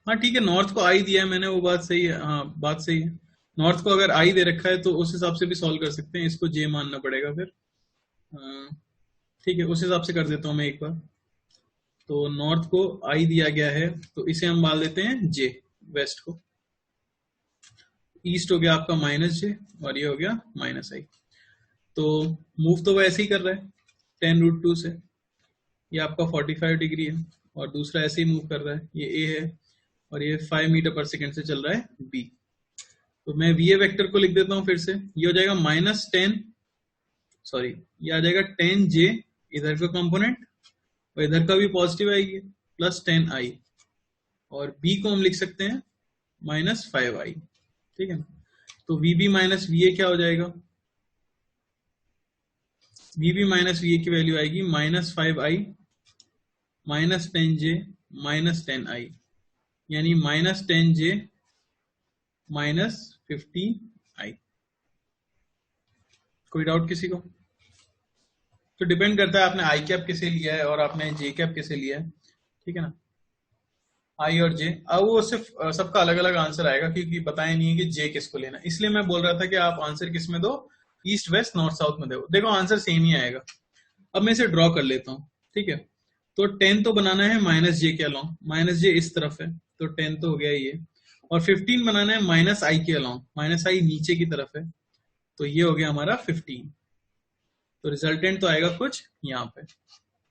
हाँ ठीक है, नॉर्थ को आई दिया है मैंने, वो बात सही है। हाँ बात सही है, नॉर्थ को अगर आई दे रखा है तो उस हिसाब से भी सॉल्व कर सकते हैं, इसको जे मानना पड़ेगा फिर। ठीक है, उस हिसाब से कर देता हूँ मैं एक बार। तो नॉर्थ को आई दिया गया है तो इसे हम मान लेते हैं जे, वेस्ट को। ईस्ट हो गया आपका माइनस जे, और ये हो गया माइनस आई। तो मूव तो वो ऐसे ही कर रहा है 10√2 से, ये आपका 45 डिग्री है, और दूसरा ऐसे ही मूव कर रहा है, ये ए है, और ये 5 मीटर पर सेकेंड से चल रहा है बी। तो मैं वी ए वेक्टर को लिख देता हूं फिर से। ये हो जाएगा माइनस 10, सॉरी ये आ जाएगा 10J इधर का कंपोनेंट, और इधर का भी पॉजिटिव आएगी, प्लस 10I, और बी को हम लिख सकते हैं माइनस 5I। ठीक है ना? तो VB माइनस VA क्या हो जाएगा, VB माइनस VA की वैल्यू आएगी minus 5I minus 10J minus 10I, यानी माइनस 10J माइनस 15I। कोई डाउट किसी को? तो डिपेंड करता है आपने आई कैप किसे लिया है और आपने जे कैप किसे लिया है। ठीक है ना? आई और जे, अब वो सिर्फ सबका अलग अलग आंसर आएगा क्योंकि बताया नहीं है कि जे किसको लेना, इसलिए मैं बोल रहा था कि आप आंसर किस में दो, ईस्ट वेस्ट नॉर्थ साउथ में दो, देखो आंसर सेम ही आएगा। अब मैं इसे ड्रॉ कर लेता हूँ, ठीक है। तो 10 तो बनाना है माइनस जे के अलाउंग, माइनस जे इस तरफ है तो 10 तो हो गया ये, और 15 बनाना है माइनस आई के अलाउंग, माइनस आई नीचे की तरफ है तो ये हो गया हमारा 15। तो रिजल्टेंट तो आएगा कुछ यहाँ पे,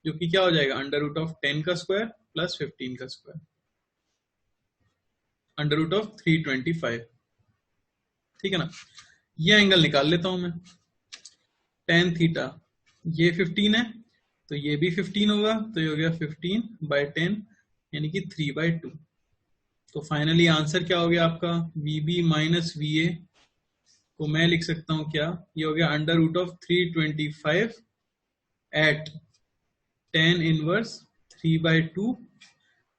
जो कि क्या हो जाएगा अंडर रूट ऑफ 10 का स्क्वायर प्लस 15 का स्क्वायर, अंडर रूट ऑफ 325, ठीक है ना। ये एंगल निकाल लेता हूं मैं, tan थीटा, ये 15 है तो ये भी 15 होगा, तो ये हो गया 15/10 यानी कि 3/2। तो फाइनली आंसर क्या हो गया आपका, VB माइनस VA को मैं लिख सकता हूं क्या, ये हो गया under root of 325 at tan inverse 3/2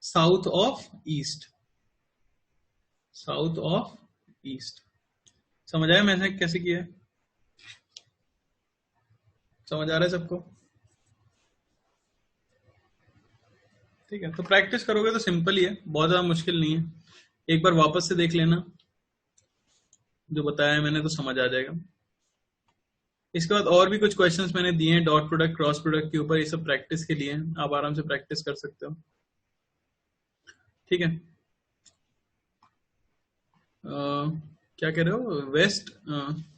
south of east, south of east. समझ आया मैंने कैसे किया है, समझ आ रहा है सबको, ठीक है। तो प्रैक्टिस करोगे तो सिंपल ही है, बहुत ज्यादा मुश्किल नहीं है, एक बार वापस से देख लेना जो बताया है मैंने तो समझ आ जाएगा। इसके बाद और भी कुछ क्वेश्चंस मैंने दिए हैं डॉट प्रोडक्ट क्रॉस प्रोडक्ट के ऊपर, ये सब प्रैक्टिस के लिए आप आराम से प्रैक्टिस कर सकते हो, ठीक है। क्या कह रहे हो, वेस्ट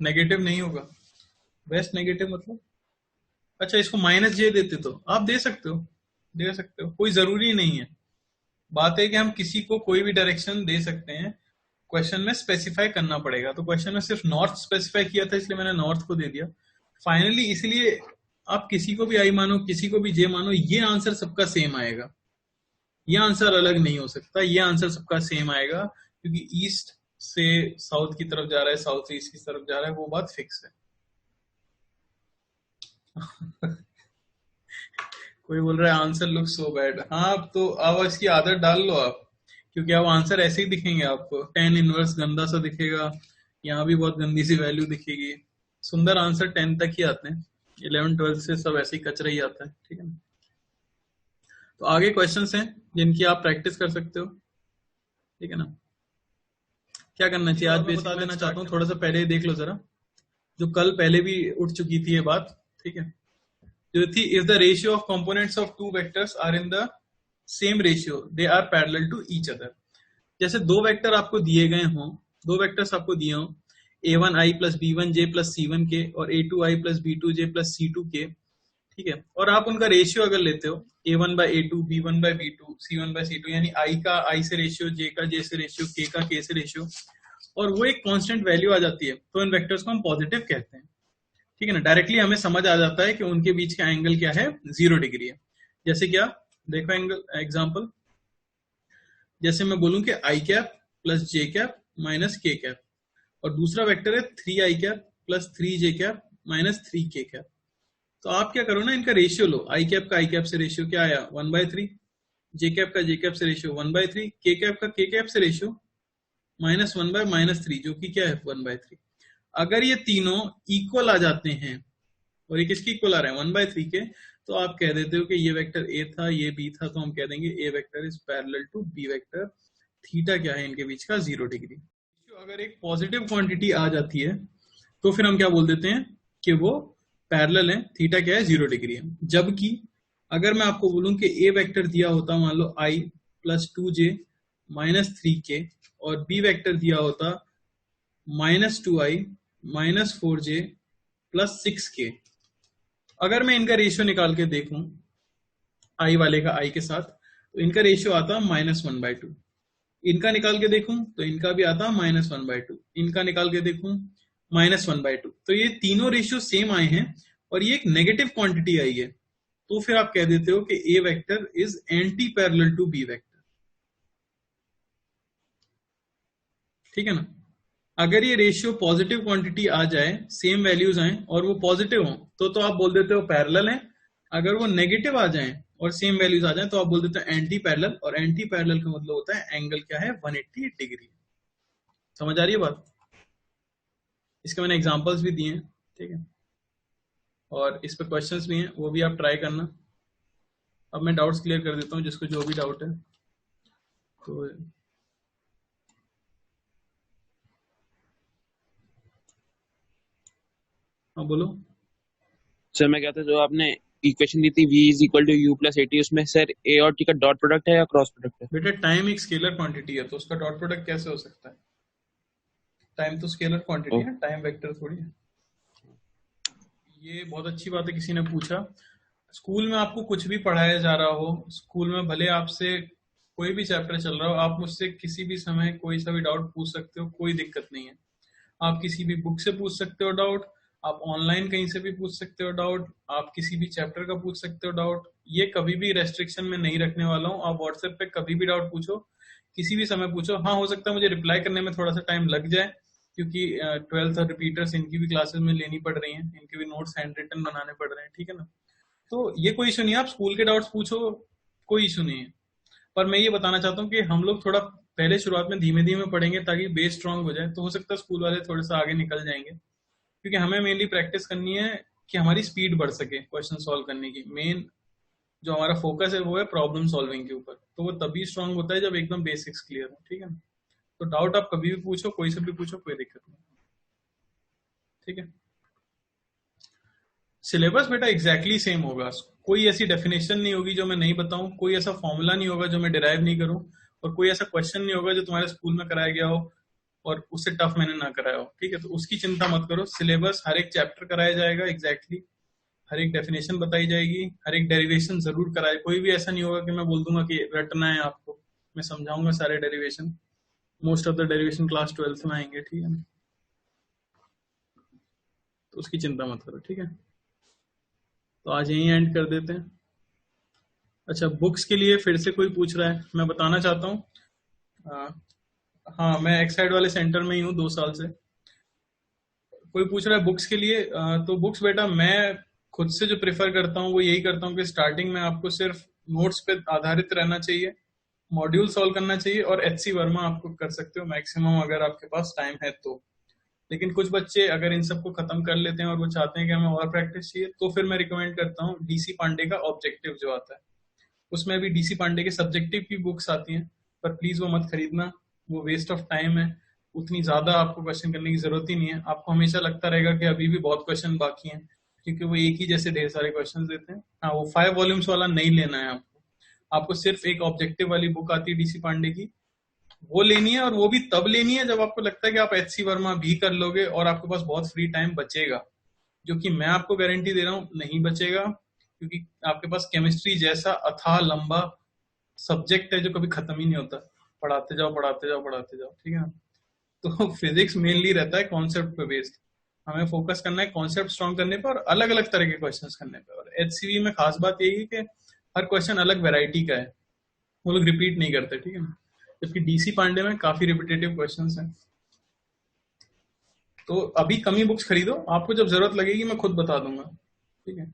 नेगेटिव नहीं होगा, वेस्ट नेगेटिव मतलब, अच्छा इसको माइनस जे देते तो आप दे सकते हो, दे सकते हो, कोई जरूरी नहीं है। बात है कि हम किसी को कोई भी डायरेक्शन दे सकते हैं, क्वेश्चन में स्पेसिफाई करना पड़ेगा। तो क्वेश्चन में सिर्फ नॉर्थ स्पेसिफाई किया था इसलिए मैंने नॉर्थ को दे दिया फाइनली, इसलिए आप किसी को भी आई मानो किसी को भी जे मानो, ये आंसर सबका सेम आएगा, ये आंसर अलग नहीं हो सकता, ये आंसर सबका सेम आएगा क्योंकि ईस्ट से साउथ की तरफ जा रहा है, साउथ से ईस्ट की तरफ जा रहा है, वो बात फिक्स है। कोई बोल रहा है आंसर लुक सो बैड, हाँ तो अब इसकी आदत डाल लो आप, क्योंकि अब आंसर ऐसे ही दिखेंगे आपको, tan इनवर्स गंदा सा दिखेगा, यहाँ भी बहुत गंदी सी वैल्यू दिखेगी, सुंदर आंसर 10 तक ही आते हैं, 11 12 से सब ऐसे ही कचरा ही आता है, ठीक है ना। तो आगे क्वेश्चंस हैं जिनकी आप प्रैक्टिस कर सकते हो, ठीक है ना। क्या करना चाहिए आज बेसिक बता देना चाहता हूँ, थोड़ा सा पहले देख लो जरा, जो कल पहले भी उठ चुकी थी ये बात, ठीक है, जो थी if the ratio of components of two vectors are in the same ratio they are parallel to each other. जैसे दो वेक्टर आपको दिए गए हों, दो वेक्टर्स आपको दिए हों, a1i plus b1j plus c1 के और a2i plus b2j plus c2 के, ठीक है, और आप उनका रेशियो अगर लेते हो a1/a2 b1/b2 c1/c2, यानी i का i से रेशियो, j का j से रेशियो, k का k से रेशियो, और वो एक कांस्टेंट वैल्यू आ जाती है, तो इन वेक्टर्स को हम पॉजिटिव कहते हैं, ठीक है ना। डायरेक्टली हमें समझ आ जाता है कि उनके बीच का एंगल क्या है, 0 डिग्री है। जैसे क्या, देखो एंगल एग्जांपल, जैसे मैं बोलूं कि i cap plus j cap minus k cap, और दूसरा वेक्टर है 3i cap plus 3j cap minus 3k cap, तो आप क्या करो ना, इनका रेशियो लो, i कैप का i कैप से रेशियो क्या आया 1/3, j कैप का j कैप से रेशियो 1/3, k कैप का k कैप से रेशियो -1/-3 जो कि क्या है 1/3। अगर ये तीनों इक्वल आ जाते हैं, और ये किसके इक्वल आ रहे हैं 1/3 के, तो आप कह देते हो कि ये वेक्टर a था, ये b था, तो हम कह देंगे a vector is parallel to b vector, theta क्या है इनके बीच का 0 डिग्री। अगर एक पॉजिटिव क्वांटिटी आ जाती है तो फिर हम क्या बोल देते हैं कि वो पैरेलल है, थीटा क्या है 0 डिग्री है। जबकि अगर मैं आपको बोलूं कि a वेक्टर दिया होता मान लो i plus 2j minus 3k, और b वेक्टर दिया होता -2i minus 4j plus 6k, अगर मैं इनका रेशियो निकाल के देखूं i वाले का i के साथ, तो इनका रेशियो आता -1/2, इनका निकाल के देखूं तो इनका भी आता -1/2, इनका निकाल के देखूं -1/2, तो ये तीनों रेशियो सेम आए हैं और ये एक नेगेटिव क्वांटिटी आई है, तो फिर आप कह देते हो कि a vector is anti parallel to b vector, ठीक है ना। अगर ये रेशियो पॉजिटिव क्वांटिटी आ जाए, सेम वैल्यूज आए और वो पॉजिटिव हो, तो आप बोल देते हो पैरेलल है। अगर वो नेगेटिव आ जाए और सेम वैल्यूज आ जाए तो आप बोल देते हो एंटी पैरेलल, और एंटी पैरेलल का मतलब होता है एंगल क्या है 180 डिग्री। समझ आ रही है बात? इसके मैंने एग्जांपल्स भी दिए हैं, ठीक है, और इस पर क्वेश्चंस भी हैं, वो भी आप ट्राई करना। अब मैं डाउट्स क्लियर कर देता हूँ जिसको जो भी डाउट है। तो हाँ बोलो। सर मैं कहता जो आपने इक्वेशन दी थी v is equal to u plus 80, उसमें सर a और t का डॉट प्रोडक्ट है या क्रॉस प्रोडक्ट है? बेटा टाइम एक स्केलर क्वांटिटी है, तो उसका डॉट प्रोडक्ट कैसे हो सकता है? टाइम तो स्केलर क्वांटिटी है, टाइम वेक्टर थोड़ी है। ये बहुत अच्छी बात है, किसी ने पूछा। स्कूल में आपको कुछ भी पढ़ाया जा रहा हो, स्कूल में भले आपसे कोई भी चैप्टर चल रहा हो, आप मुझसे किसी भी समय कोई सा भी डाउट पूछ सकते हो, कोई दिक्कत नहीं है। आप किसी भी बुक से पूछ सकते हो डाउट, आप ऑनलाइन कहीं से भी पूछ सकते हो डाउट, आप किसी भी चैप्टर का पूछ सकते हो डाउट। ये कभी भी रेस्ट्रिक्शन में नहीं रखने वाला हूँ। आप व्हाट्सएप पे कभी भी डाउट पूछो, किसी भी समय पूछो। हाँ, हो सकता है मुझे रिप्लाई करने में थोड़ा सा टाइम लग जाए, क्योंकि 12th और रिपीटर्स इनकी भी क्लासेस में लेनी पड़ रही हैं, इनके भी नोट्स हैंड रिटन बनाने पड़ रहे हैं, ठीक है ना। तो ये कोई इशू नहीं है, आप स्कूल के डाउट्स पूछो, कोई इशू नहीं है। पर मैं ये बताना चाहता हूँ कि हम लोग थोड़ा पहले शुरुआत में धीमे धीमे पढ़ेंगे ताकि बेस स्ट्रांग हो जाए, तो हो सकता है स्कूल वाले थोड़ा सा आगे निकल जाएंगे, क्योंकि हमें मेनली प्रैक्टिस करनी है कि हमारी स्पीड बढ़ सके क्वेश्चन सॉल्व करने की। मेन जो हमारा फोकस है वो है प्रॉब्लम सॉल्विंग के ऊपर, तो वो तभी स्ट्रांग होता है जब एकदम बेसिक्स क्लियर हो, ठीक है ना। तो डाउट आप कभी भी पूछो, कोई से भी पूछो, कोई दिक्कत नहीं, ठीक है। सिलेबस बेटा एग्जैक्टली सेम होगा, कोई ऐसी डेफिनेशन नहीं होगी जो मैं नहीं बताऊं, कोई ऐसा फॉर्मूला नहीं होगा जो मैं डिराइव नहीं करूं, और कोई ऐसा क्वेश्चन नहीं होगा जो तुम्हारे स्कूल में कराया गया हो और उससे टफ मैंने ना कराया हो, ठीक है। तो उसकी चिंता मत करो, सिलेबस हर एक चैप्टर कराया जाएगा एग्जैक्टली, हर एक डेफिनेशन बताई जाएगी, हर एक डेरिवेशन जरूर कराए। कोई भी ऐसा नहीं होगा कि मैं बोल दूंगा कि रटना है आपको, मैं समझाऊंगा सारे derivation. Most of the derivation class 12th में आएंगे, ठीक है ना, तो उसकी चिंता मत करो, ठीक है। तो आज यहीं एंड कर देते हैं। अच्छा, बुक्स के लिए फिर से कोई पूछ रहा है, मैं बताना चाहता हूँ। हाँ, मैं एक्साइड वाले सेंटर में ही हूँ 2 साल से। कोई पूछ रहा है बुक्स के लिए, तो बुक्स बेटा मैं खुद से जो प्रेफर करता हूँ वो यही करता हूँ कि स्टार्टिंग में आपको सिर्फ नोट्स पे आधारित रहना चाहिए, मॉड्यूल सॉल्व करना चाहिए, और HC वर्मा आपको कर सकते हो मैक्सिमम अगर आपके पास टाइम है तो। लेकिन कुछ बच्चे अगर इन सबको खत्म कर लेते हैं और वो चाहते हैं कि हमें और प्रैक्टिस चाहिए, तो फिर मैं रिकमेंड करता हूँ DC पांडे का ऑब्जेक्टिव जो आता है। उसमें भी DC पांडे के सब्जेक्टिव की बुक्स आती हैं, पर प्लीज वो मत खरीदना, वो वेस्ट ऑफ टाइम है। उतनी ज्यादा आपको क्वेश्चन करने की जरूरत ही नहीं है, आपको हमेशा लगता रहेगा कि अभी भी बहुत क्वेश्चन बाकी हैं, क्योंकि वो एक ही जैसे ढेर सारे क्वेश्चन देते हैं। हाँ, वो 5 वॉल्यूम्स वाला नहीं लेना है आपको सिर्फ एक ऑब्जेक्टिव वाली बुक आती है DC पांडे की, वो लेनी है, और वो भी तब लेनी है जब आपको लगता है कि आप HC वर्मा भी कर लोगे और आपके पास बहुत फ्री टाइम बचेगा, जो कि मैं आपको गारंटी दे रहा हूँ नहीं बचेगा, क्योंकि आपके पास केमिस्ट्री जैसा अथाह लंबा सब्जेक्ट है जो कभी खत्म ही नहीं होता, पढ़ाते जाओ पढ़ाते जाओ पढ़ाते जाओ, ठीक है ना। तो फिजिक्स मेनली रहता है कॉन्सेप्ट पे बेस्ड, हमें फोकस करना है कॉन्सेप्ट स्ट्रॉन्ग करने पर और अलग अलग तरह के क्वेश्चंस करने पे। और HCV में खास बात यही है कि हर क्वेश्चन अलग वैरायटी का है, वो लोग रिपीट नहीं करते, ठीक है ना। जबकि DC पांडे में काफी रिपीटेटिव क्वेश्चंस हैं। तो अभी कमी बुक्स खरीदो, आपको जब जरूरत लगेगी मैं खुद बता दूंगा, ठीक है।